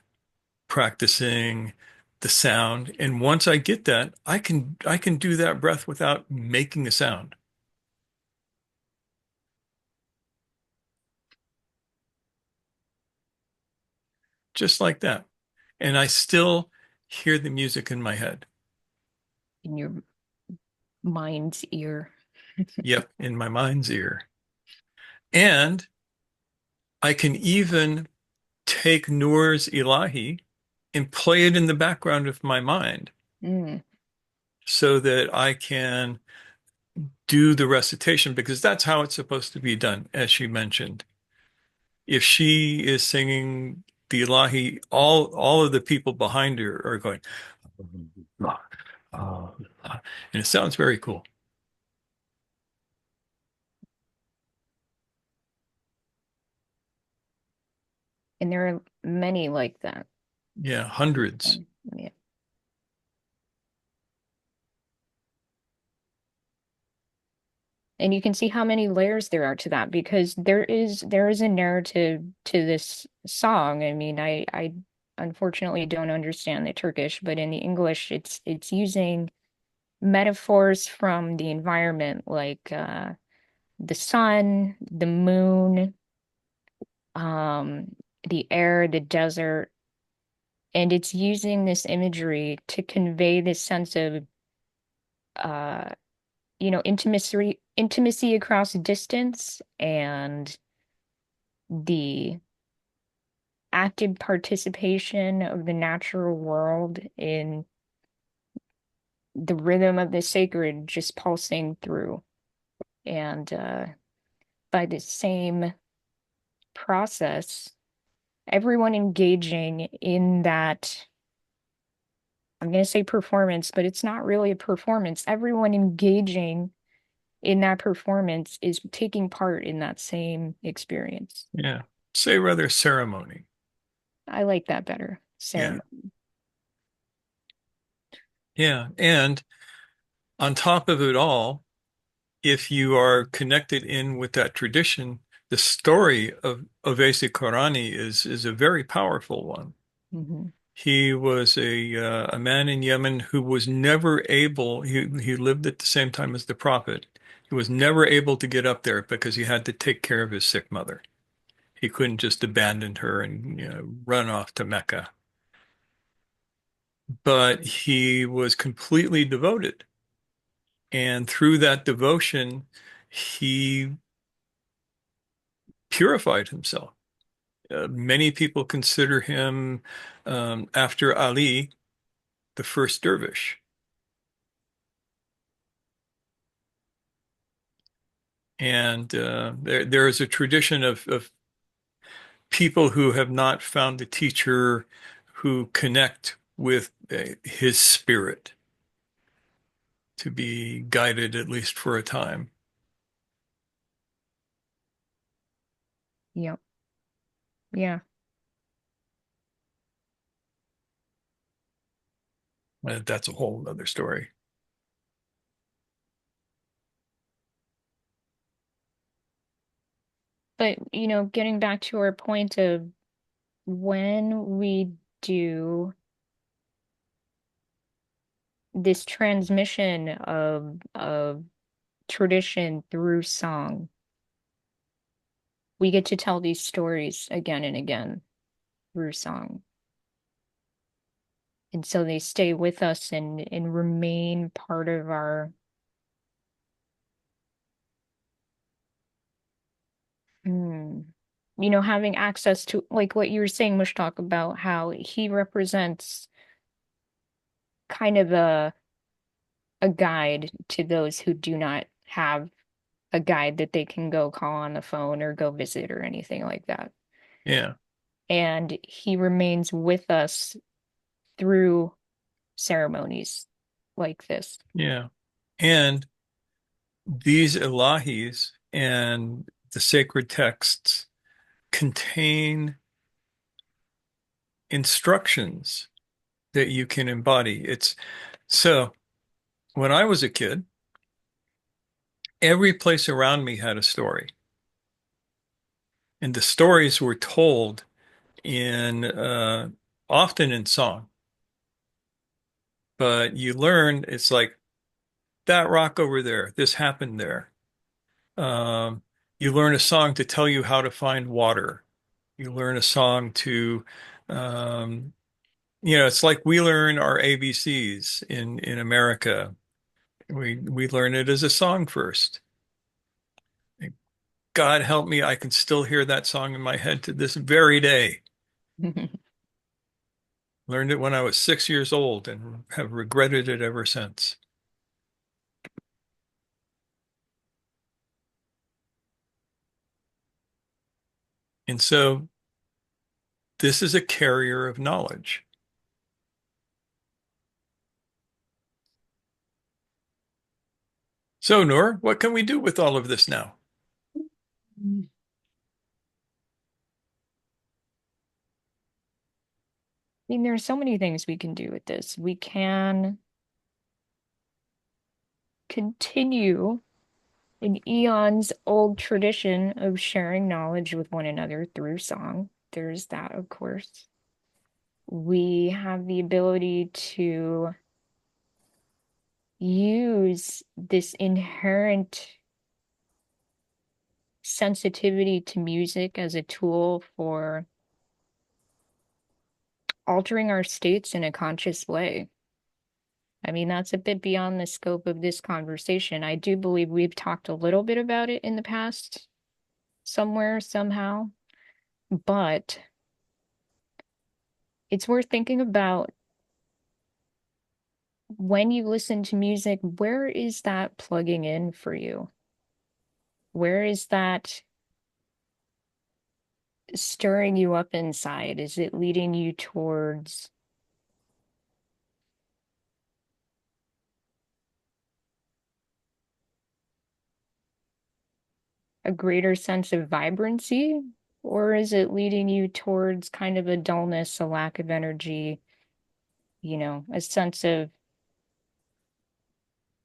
practicing the sound. And once I get that, I can do that breath without making a sound. Just like that. And I still hear the music in my head. In your mind's ear. Yep, in my mind's ear. And I can even take Noor's Ilahi and play it in the background of my mind Mm. so that I can do the recitation because that's how it's supposed to be done, as she mentioned. If she is singing the Ilahi, all of the people behind her are going, and it sounds very cool. And there are many like that. Yeah, hundreds. Yeah. And you can see how many layers there are to that because there is a narrative to this song. I mean, I unfortunately don't understand the Turkish, but in the English it's using metaphors from the environment like the sun, the moon, the air, the desert, and it's using this imagery to convey this sense of uh intimacy across distance and the active participation of the natural world in the rhythm of the sacred just pulsing through. And by the same process, everyone engaging in that, I'm going to say performance, but it's not really a performance. Everyone engaging in that performance is taking part in that same experience. Yeah. Say rather ceremony. I like that better. Yeah. Ceremony. Yeah. And on top of it all, if you are connected in with that tradition, the story of Ovais Korani is a very powerful one. Hmm. He was a man in Yemen who was never able, he lived at the same time as the Prophet. He was never able to get up there because he had to take care of his sick mother. He couldn't just abandon her and run off to Mecca. But he was completely devoted. And through that devotion, he purified himself. Many people consider him, after Ali, the first dervish. And there is a tradition of people who have not found the teacher who connect with his spirit to be guided at least for a time. Yep. Yeah. That's a whole other story. But, getting back to our point of when we do this transmission of tradition through song, we get to tell these stories again and again through song. And so they stay with us and remain part of our having access to, like what you were saying, Mushtaq, about how he represents kind of a guide to those who do not have a guide that they can go call on the phone or go visit or anything like that. Yeah. And he remains with us through ceremonies like this. Yeah. And these ilahis and the sacred texts contain instructions that you can embody. It's so when I was a kid, every place around me had a story. And the stories were told in often in song. But you learn it's like that rock over there, this happened there. Um, you learn a song to tell you how to find water. You learn a song to um, it's like we learn our ABCs in America. We learn it as a song first. God help me, I can still hear that song in my head to this very day. Learned it when I was 6 years old and have regretted it ever since. And so this is a carrier of knowledge. So, Noor, what can we do with all of this now? I mean, there's so many things we can do with this. We can continue an eons old tradition of sharing knowledge with one another through song. There's that, of course. We have the ability to use this inherent sensitivity to music as a tool for altering our states in a conscious way. I mean, that's a bit beyond the scope of this conversation. I do believe we've talked a little bit about it in the past, somewhere, somehow, but it's worth thinking about when you listen to music, where is that plugging in for you? Where is that stirring you up inside? Is it leading you towards a greater sense of vibrancy? Or is it leading you towards kind of a dullness, a lack of energy, a sense of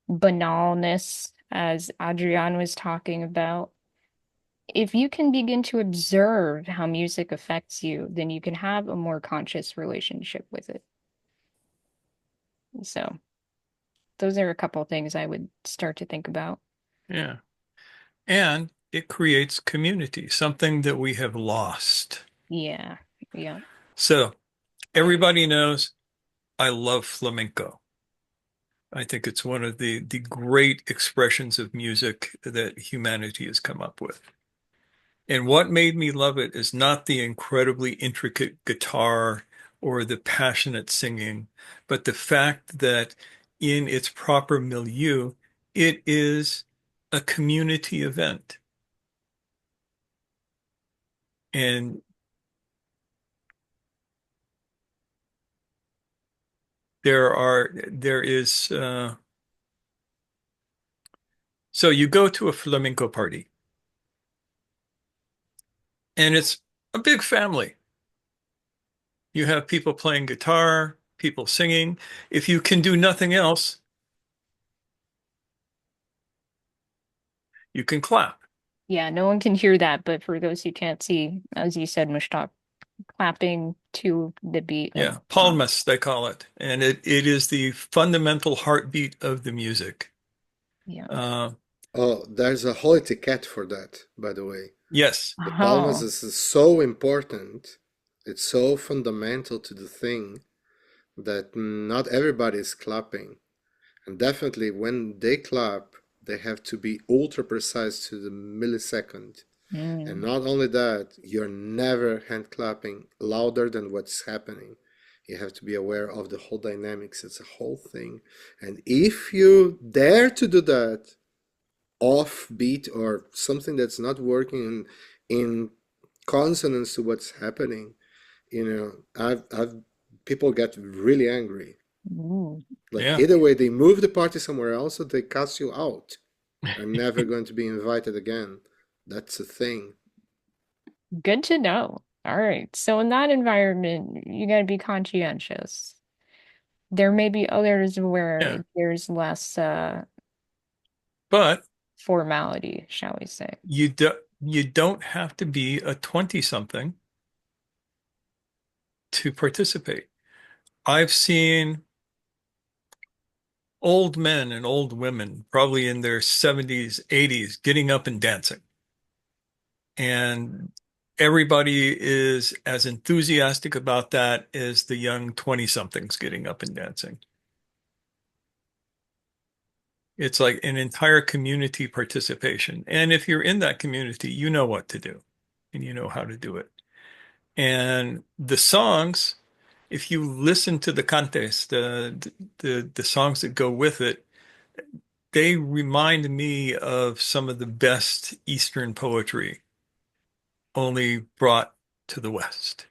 banalness, as Adrienne was talking about? If you can begin to observe how music affects you, then you can have a more conscious relationship with it. So, those are a couple of things I would start to think about. Yeah. And it creates community, something that we have lost. Yeah, yeah. So everybody knows I love flamenco. I think it's one of the great expressions of music that humanity has come up with. And what made me love it is not the incredibly intricate guitar or the passionate singing, but the fact that in its proper milieu, it is a community event. And there is, so you go to a flamenco party and it's a big family. You have people playing guitar, people singing. If you can do nothing else, you can clap. Yeah, no one can hear that, but for those who can't see, as you said, Mushtaq, clapping to the beat of Yeah, song. palmas, they call it. And it is the fundamental heartbeat of the music. Yeah. Uh, Oh, there's a whole etiquette for that, by the way. yes, The palmas Oh, is so important. It's so fundamental to the thing that not everybody is clapping. And definitely when they clap, they have to be ultra precise to the millisecond. And Mm. not only that, you're never hand clapping louder than what's happening. You have to be aware of the whole dynamics. It's a whole thing. And if you dare to do that off beat or something that's not working in consonance to what's happening, I've people get really angry. Ooh. Like Yeah. either way, they move the party somewhere else or they cast you out. Are never going to be invited again. That's a thing. Good to know. All right. So in that environment, you got to be conscientious. There may be others Yeah. where there's less But formality, shall we say. you don't have to be a 20 something to participate. I've seen old men and old women, probably in their 70s, 80s, getting up and dancing. And everybody is as enthusiastic about that as the young 20 somethings getting up and dancing. It's like an entire community participation. And if you're in that community, you know what to do and you know how to do it. And the songs, if you listen to the cantes, the songs that go with it, they remind me of some of the best Eastern poetry, only brought to the West.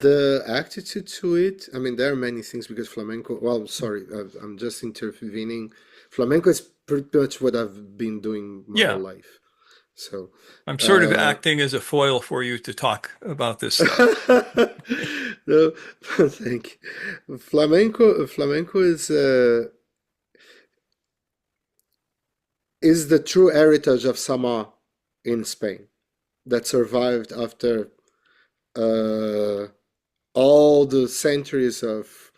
The attitude to it, I mean, there are many things because flamenco, well, sorry, I'm just intervening. Flamenco is pretty much what I've been doing my whole Yeah, life. So, I'm sort of uh, acting as a foil for you to talk about this stuff. no, thank you. Flamenco is the true heritage of Sama in Spain that survived after uh, all the centuries of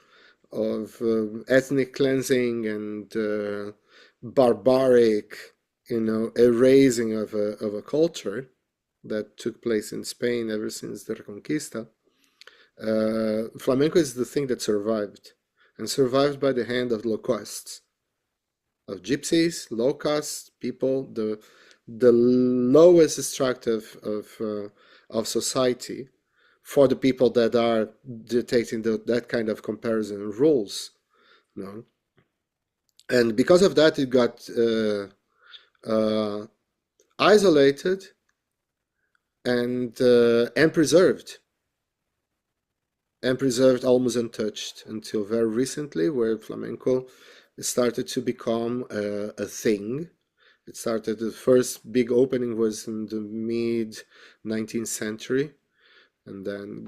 ethnic cleansing and barbaric, erasing of a culture that took place in Spain ever since the Reconquista. Flamenco is the thing that survived, and survived by the hand of locusts, of gypsies, low-caste people, the lowest extract of society, for the people that are dictating that kind of comparison rules. No, and because of that, it got isolated and preserved, almost untouched until very recently, where flamenco started to become a thing. It started, the first big opening was in the mid 19th century, and then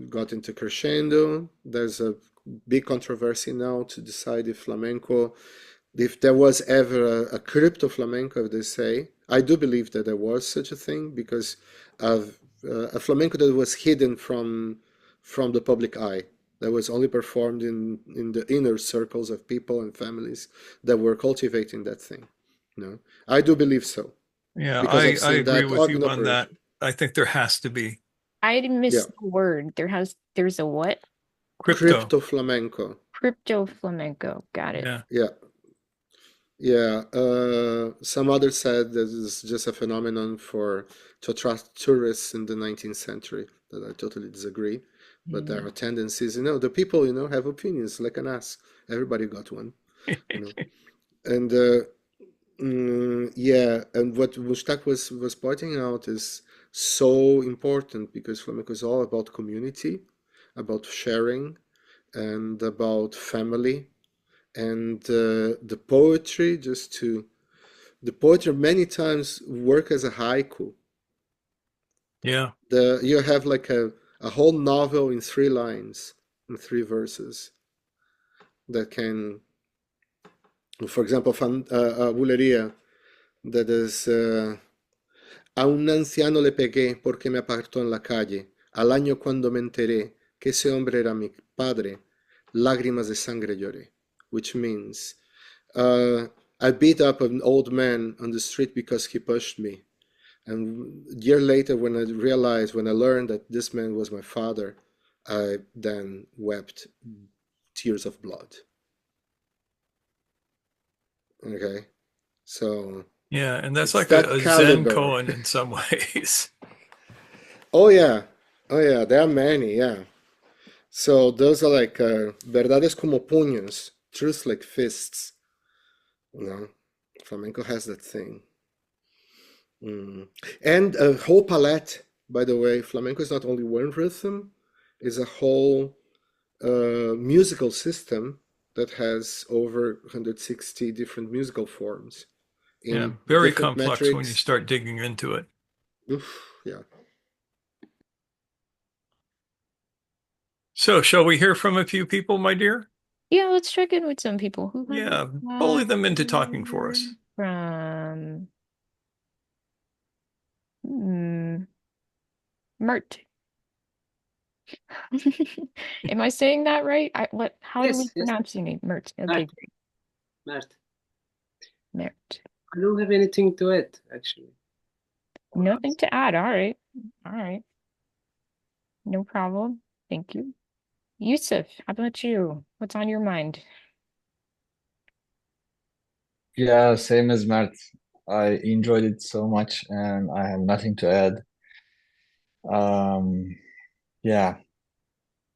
got into crescendo. There's a big controversy now to decide if there was ever a crypto flamenco, they say. I do believe that there was such a thing, because of a flamenco that was hidden from the public eye, that was only performed in the inner circles of people and families that were cultivating that thing. I do believe so, Yeah, because I've I seen agree that with you in on that. operation. I think there has to be I Yeah, missed the word. There's a what? crypto. crypto flamenco. Crypto flamenco. Got it. Yeah. Yeah, yeah. Some others said that it's just a phenomenon to attract tourists in the 19th century. That I totally disagree. But there Mm. are tendencies. The people, have opinions like an ass. Everybody got one. You know. And yeah, and what Mushtaq was pointing out is so important, because flamenco is all about community, about sharing, and about family, and the poetry many times work as a haiku. Yeah. You have like a whole novel in 3 lines, in 3 verses, that can, for example, bulería, that is, a un anciano le pegué porque me apartó en la calle, al año cuando me enteré que ese hombre era mi padre, lágrimas de sangre lloré, which means, I beat up an old man on the street because he pushed me. And a year later, when I learned that this man was my father, I then wept tears of blood. Okay, so Yeah, and that's It's like that a Zen caliber. koan in some ways. Oh yeah, oh yeah, there are many. Yeah. So those are like verdades como puños, truths like fists. You know, flamenco has that thing. Mm. And a whole palette, by the way. Flamenco is not only one rhythm, it's a whole musical system that has over 160 different musical forms Yeah, in very different complex when you metrics. start digging into it. Oof, yeah. So, shall we hear from a few people, my dear? Yeah, let's check in with some people who have we Yeah, bully them into talking for heard us. from. Hmm, Mert. Am I saying that right? How do we Yes, yes, pronounce your name? Mert. Okay, Mert, great. Mert. Mert. I don't have anything to add, actually. Nothing to add. All right. All right. No problem. Thank you. Yusuf, how about you? What's on your mind? Yeah, same as Mert. I enjoyed it so much and I have nothing to add. Um, yeah,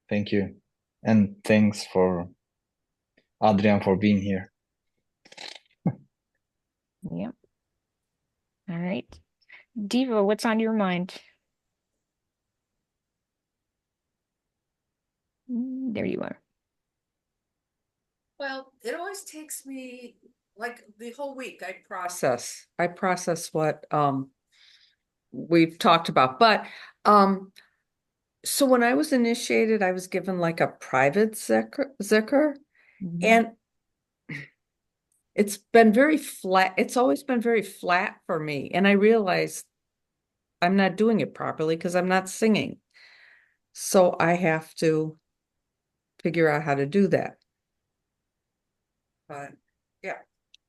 thank you. And thanks for Adrian for being here. Yep. All right. Diva, what's on your mind? There you are. Well, it always takes me like the whole week. I process what we've talked about. But so when I was initiated, I was given like a private zikr, Mhm. and it's been very flat. It's always been very flat for me. And I realized I'm not doing it properly because I'm not singing. So I have to figure out how to do that. But yeah,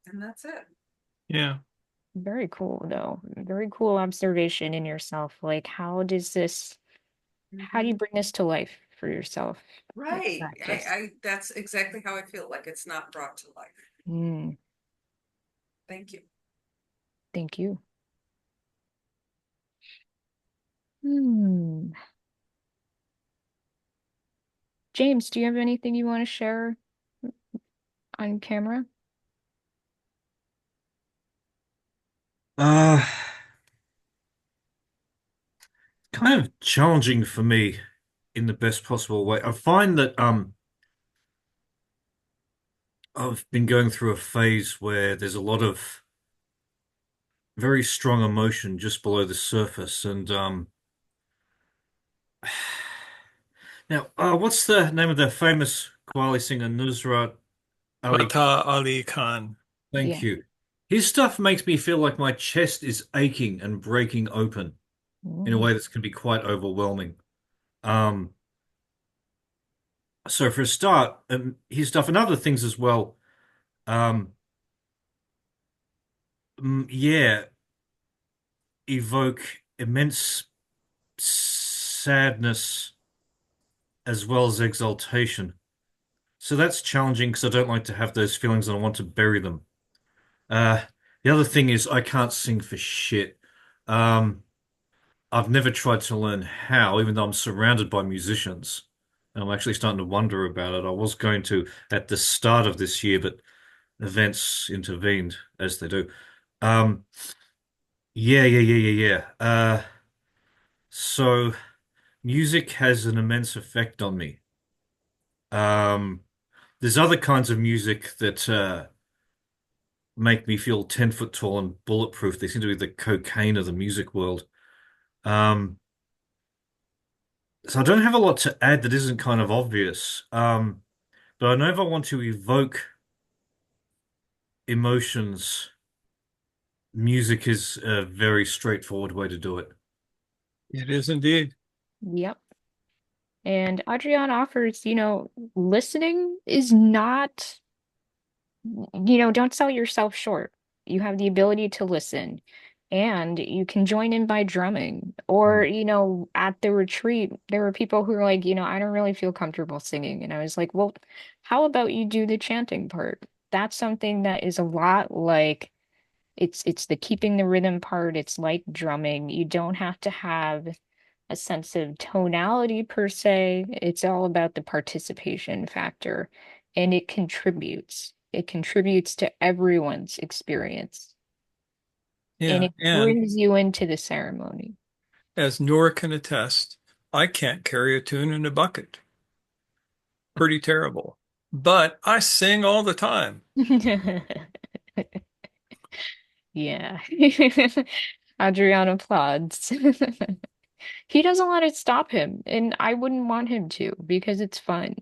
and that's it. Yeah. Very cool, though. Very cool observation in yourself. Like, how do you Mhm. bring this to life for yourself in Right. practice? That's exactly how I feel, like it's not brought to life. Mm, Thank you. thank you. Hmm. James, do you have anything you want to share on camera? Uh, kind of challenging for me in the best possible way. I find that I've been going through a phase where there's a lot of very strong emotion just below the surface. And now, what's the name of the famous Qawwali singer, Nusrat Ali? Fatah Ali Khan. Thank Yeah. you. His stuff makes me feel like my chest is aching and breaking open in a Mm, way that can be quite overwhelming. Um, so for a start, his stuff and other things as well. Um, yeah, evoke immense sadness as well as exaltation. So that's challenging because I don't like to have those feelings and I want to bury them. Uh, the other thing is I can't sing for shit. Um, I've never tried to learn how, even though I'm surrounded by musicians. And I'm actually starting to wonder about it. I was going to at the start of this year, but events intervened as they do. Um, yeah. So music has an immense effect on me. Um, there's other kinds of music that make me feel 10 foot tall and bulletproof. They seem to be the cocaine of the music world. Um, so I don't have a lot to add that isn't kind of obvious. But I know if I want to evoke emotions, music is a very straightforward way to do it. It is indeed. yep. And Adrienne offers, listening is not, don't sell yourself short. You have the ability to listen and you can join in by drumming. Or, Mm. at the retreat, there were people who were like, I don't really feel comfortable singing. And I was like, well, how about you do the chanting part? That's something that is a lot like It's the keeping the rhythm part. It's like drumming. You don't have to have a sense of tonality per se. It's all about the participation factor, and it contributes. It contributes to everyone's experience, and Yeah. it And brings you into the ceremony. as Noor can attest, I can't carry a tune in a bucket. Pretty terrible. But I sing all the time. Yeah. Adrian applauds. He doesn't let it stop him, and I wouldn't want him to because it's fun.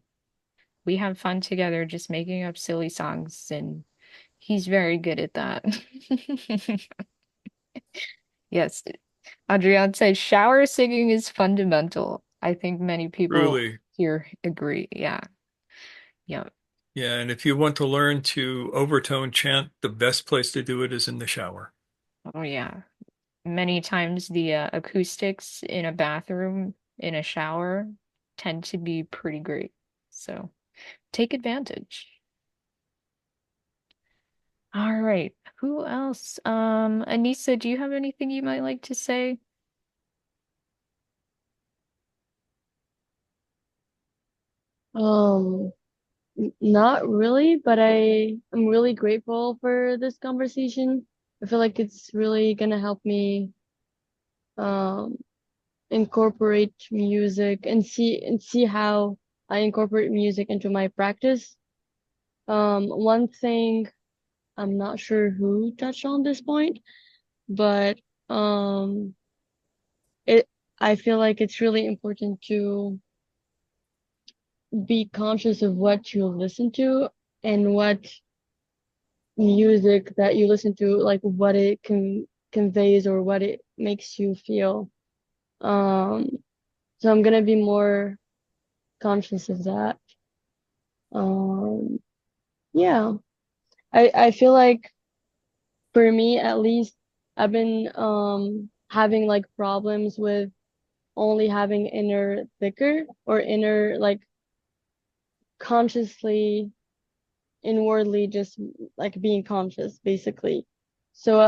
We have fun together just making up silly songs, and he's very good at that. Yes, Adrian says shower singing is fundamental. I think many people Truly. here agree. Yeah. Yeah. Yeah. And if you want to learn to overtone chant, the best place to do it is in the shower. Oh, yeah. Many times the acoustics in a bathroom, in a shower, tend to be pretty great. So take advantage. All right. Who else? Anissa, do you have anything you might like to say? Um, Not really, but I'm really grateful for this conversation. I feel like it's really gonna help me um incorporate music and see how I incorporate music into my practice. One thing I'm not sure who touched on this point, but um it I feel like it's really important to be conscious of what you listen to and what music that you listen to, like what it conveys or what it makes you feel. Um, so I'm gonna be more conscious of that. Um, yeah, I feel like for me at least, I've been having like problems with only having inner thicker or inner like consciously inwardly just like being conscious basically. So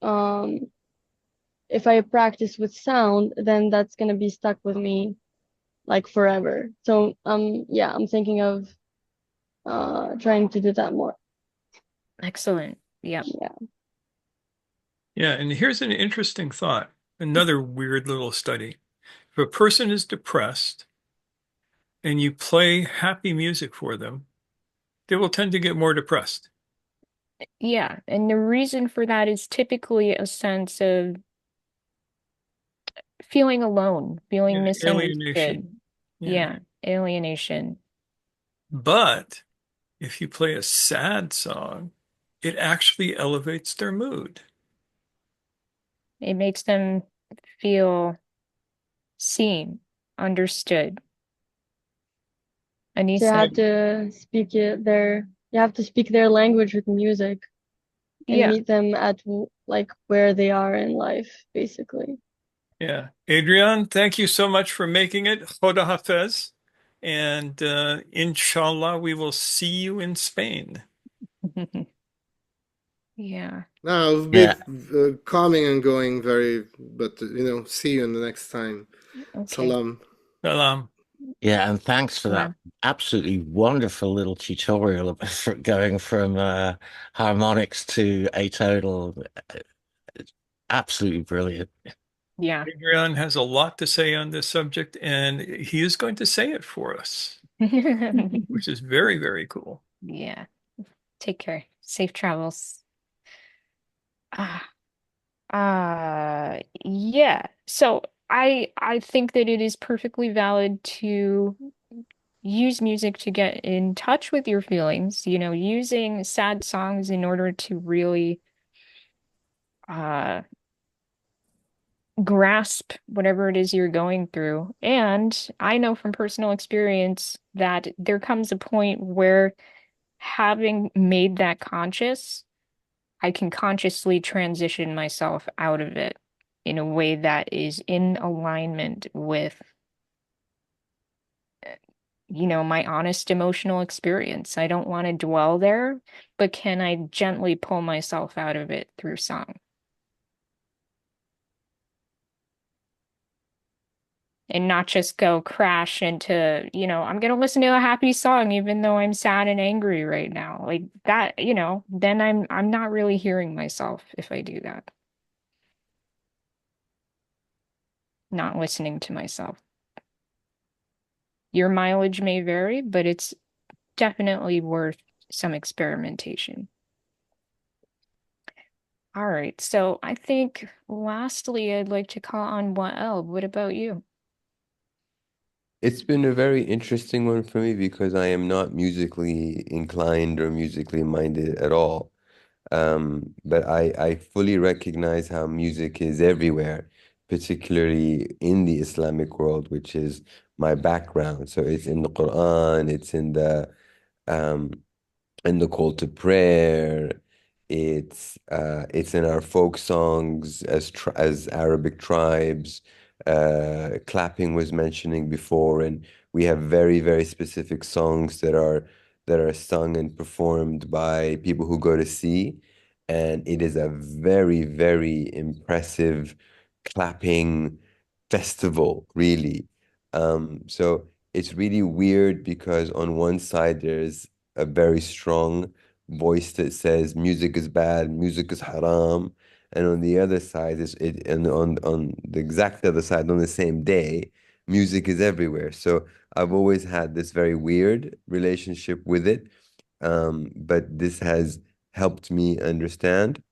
um if I practice with sound, then that's gonna be stuck with me like forever. So yeah, I'm thinking of trying to do that more. Excellent. Yep. Yeah. Yeah. And here's an interesting thought. Another weird little study. If a person is depressed and you play happy music for them, they will tend to get more depressed. Yeah. And the reason for that is typically a sense of feeling alone, feeling Yeah. Alienation. misunderstood. Yeah. Yeah. Alienation. But if you play a sad song, it actually elevates their mood. It makes them feel seen, understood. So you Anissa, have to you have to speak their language with music and yeah. meet them at like where they are in life, basically. Yeah. Adrian, thank you so much for making it. Khoda Hafez. And inshallah, we will see you in Spain. Yeah. Now it'll be Yeah, coming and going very, but see you in the next time. Okay. Salam. Salam. yeah, and thanks for that Well, absolutely wonderful little tutorial of going from harmonics to atonal. It's absolutely brilliant. yeah. Adrian has a lot to say on this subject, and he is going to say it for us, which is very, very cool. Yeah. Take care. Safe travels. Ah, yeah. So I think that it is perfectly valid to use music to get in touch with your feelings, using sad songs in order to really uh grasp whatever it is you're going through. And I know from personal experience that there comes a point where having made that conscious, I can consciously transition myself out of it in a way that is in alignment with my honest emotional experience. I don't want to dwell there, but can I gently pull myself out of it through song? And not just go crash into, I'm going to listen to a happy song even though I'm sad and angry right now. Like that, then I'm not really hearing myself if I do that. Not listening to myself. Your mileage may vary, but it's definitely worth some experimentation. All right, so I think lastly, I'd like to call on Wael. What about you? It's been a very interesting one for me because I am not musically inclined or musically minded at all. But I fully recognize how music is everywhere, particularly in the Islamic world, which is my background. So it's in the Quran, it's um, in the call to prayer. It's in our folk songs as Arabic tribes. Clapping was mentioning before, and we have very, very specific songs that are sung and performed by people who go to sea, and it is a very, very impressive clapping festival, really. So it's really weird because on one side there's a very strong voice that says music is bad, music is haram, and on the other side is it, and on the exact other side on the same day, music is everywhere. So I've always had this very weird relationship with it, but this has helped me understand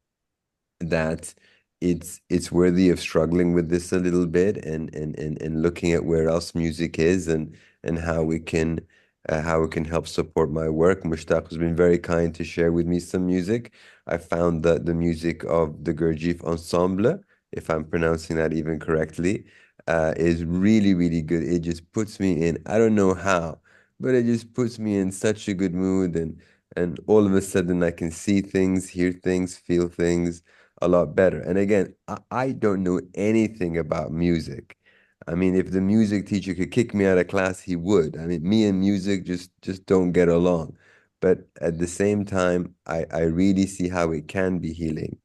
that it's worthy of struggling with this a little bit and looking at where else music is and how it can help support my work. Mushtaq has been very kind to share with me some music. I found that the music of the Gurdjieff Ensemble, if I'm pronouncing that even correctly, is really, really good. It just puts me in, I don't know how, but it just puts me in such a good mood and all of a sudden I can see things, hear things, feel things a lot better. And again, I don't know anything about music. I mean, if the music teacher could kick me out of class, he would. I mean, me and music just don't get along. But at the same time, I really see how it can be healing,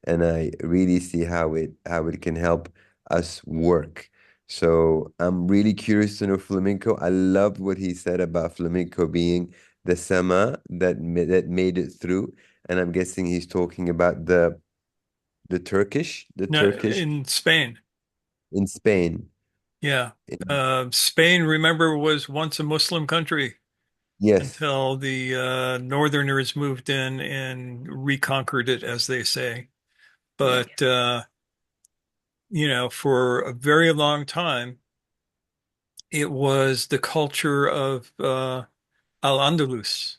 and I really see how it can help us work. So I'm really curious to know flamenco. I loved what he said about flamenco being the sama that made it through, and I'm guessing he's talking about the No, Turkish in Spain. in Spain. Yeah. In- Spain, remember, was once a Muslim country yes, until the Northerners moved in and reconquered it, as they say. Yeah. But, for a very long time, it was the culture of Al-Andalus.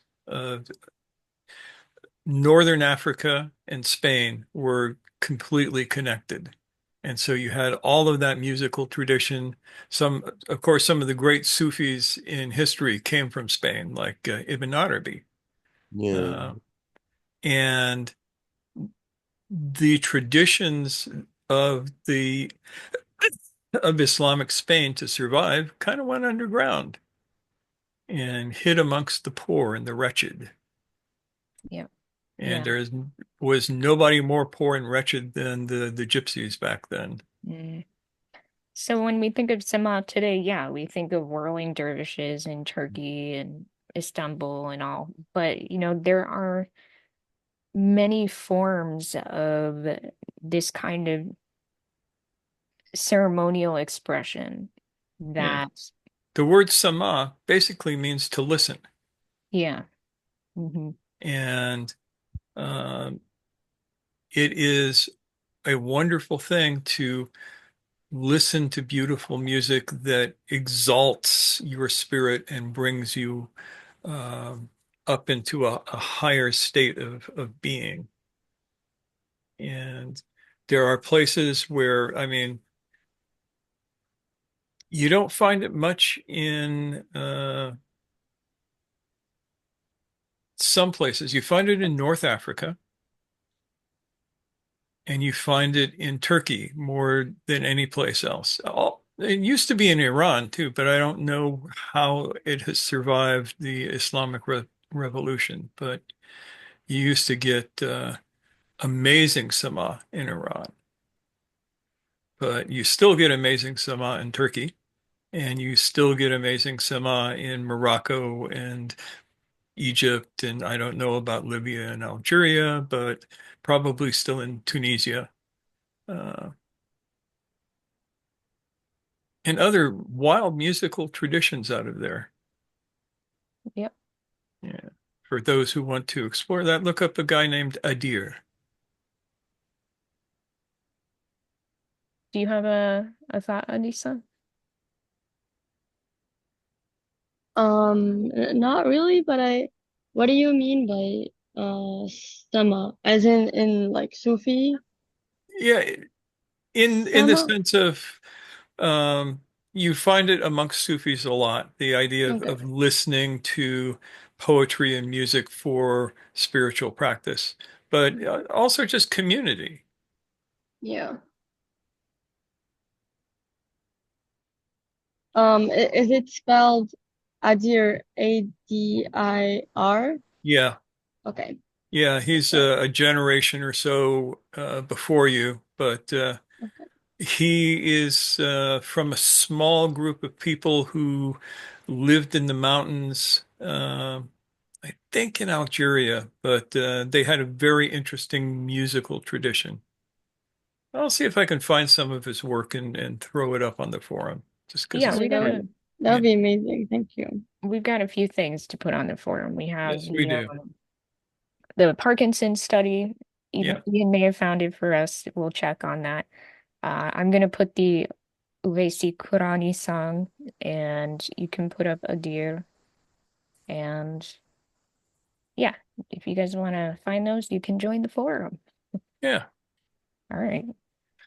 Northern Africa and Spain were completely connected. And so you had all of that musical tradition. Of course, some of the great Sufis in history came from Spain, like Ibn Arabi. yeah, Uh, and the traditions of the of Islamic Spain to survive kind of went underground and hid amongst the poor and the wretched. Yeah. And Yeah. was nobody more poor and wretched than the gypsies back then. Mm. So when we think of Sema today, yeah, we think of whirling dervishes in Turkey and Istanbul and all. But, there are many forms of this kind of ceremonial expression Yeah. that, The word sama basically means to listen. yeah. Hmm. And um, it is a wonderful thing to listen to beautiful music that exalts your spirit and brings you um, up into a higher state of being. And there are places where, I mean, you don't find it much in some places. You find it in North Africa and you find it in Turkey more than any place else. It used to be in Iran too, but I don't know how it has survived the Islamic Revolution. But you used to get amazing sama in Iran, but you still get amazing sama in Turkey, and you still get amazing sama in Morocco and Egypt, and I don't know about Libya and Algeria, but probably still in Tunisia, uh, and other wild musical traditions out of there. Yep. Yeah. For those who want to explore that, look up a guy named Adir. Do you have a thought, Anissa? Not really, but what do you mean by sama? As in like Sufi Yeah, in the sama? sense of um, you find it amongst Sufis a lot, the idea Okay. of listening to poetry and music for spiritual practice, but also just community. Yeah. Is it spelled Adir, Adir? Yeah, Okay. yeah, he's So, a generation or so before you, but okay. he is from a small group of people who lived in the mountains, I think in Algeria, but they had a very interesting musical tradition. I'll see if I can find some of his work and throw it up on the forum, just because Yeah, it's Yeah, great. that Yeah, would be amazing. Thank you. we've got a few things to put on the forum. We have yes, we do. the Parkinson's study. Yeah, Ian may have found it for us. We'll check on that. I'm gonna put the Uvaisi Qurani song, and you can put up a deer. And yeah, if you guys want to find those, you can join the forum. yeah. All right.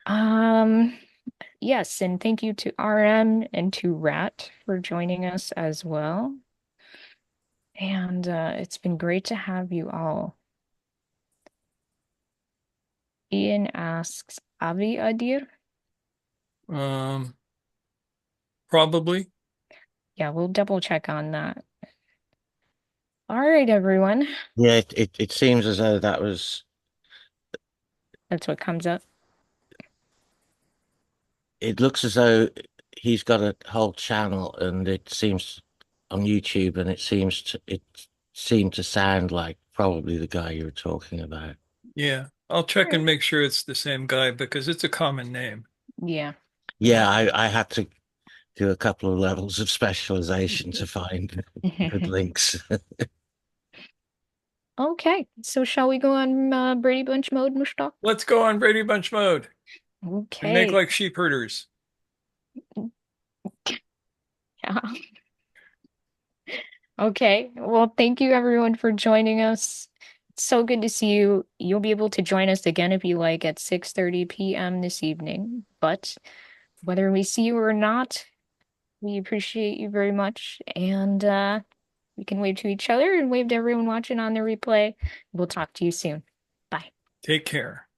Um, yes, and thank you to RM and to Rat for joining us as well. And it's been great to have you all. Ian asks, Avi Adir? Um, Probably. Yeah, we'll double check on that. All right, everyone. Yeah, it seems as though that was, That's what comes up. it looks as though he's got a whole channel and it seems on YouTube and it seemed to sound like probably the guy you were talking about. Yeah, I'll All check right. and make sure it's the same guy because it's a common name. Yeah. Yeah, I had to do a couple of levels of specialization to find good links. Okay, so shall we go on Brady Bunch mode, Mushtaq? Let's go on Brady Bunch mode and make Okay. like sheep herders. Yeah. Okay. Well, thank you everyone for joining us. It's so good to see you. You'll be able to join us again if you like at 6:30 p.m. this evening. But whether we see you or not, we appreciate you very much. And we can wave to each other and wave to everyone watching on the replay. We'll talk to you soon. Bye. Take care.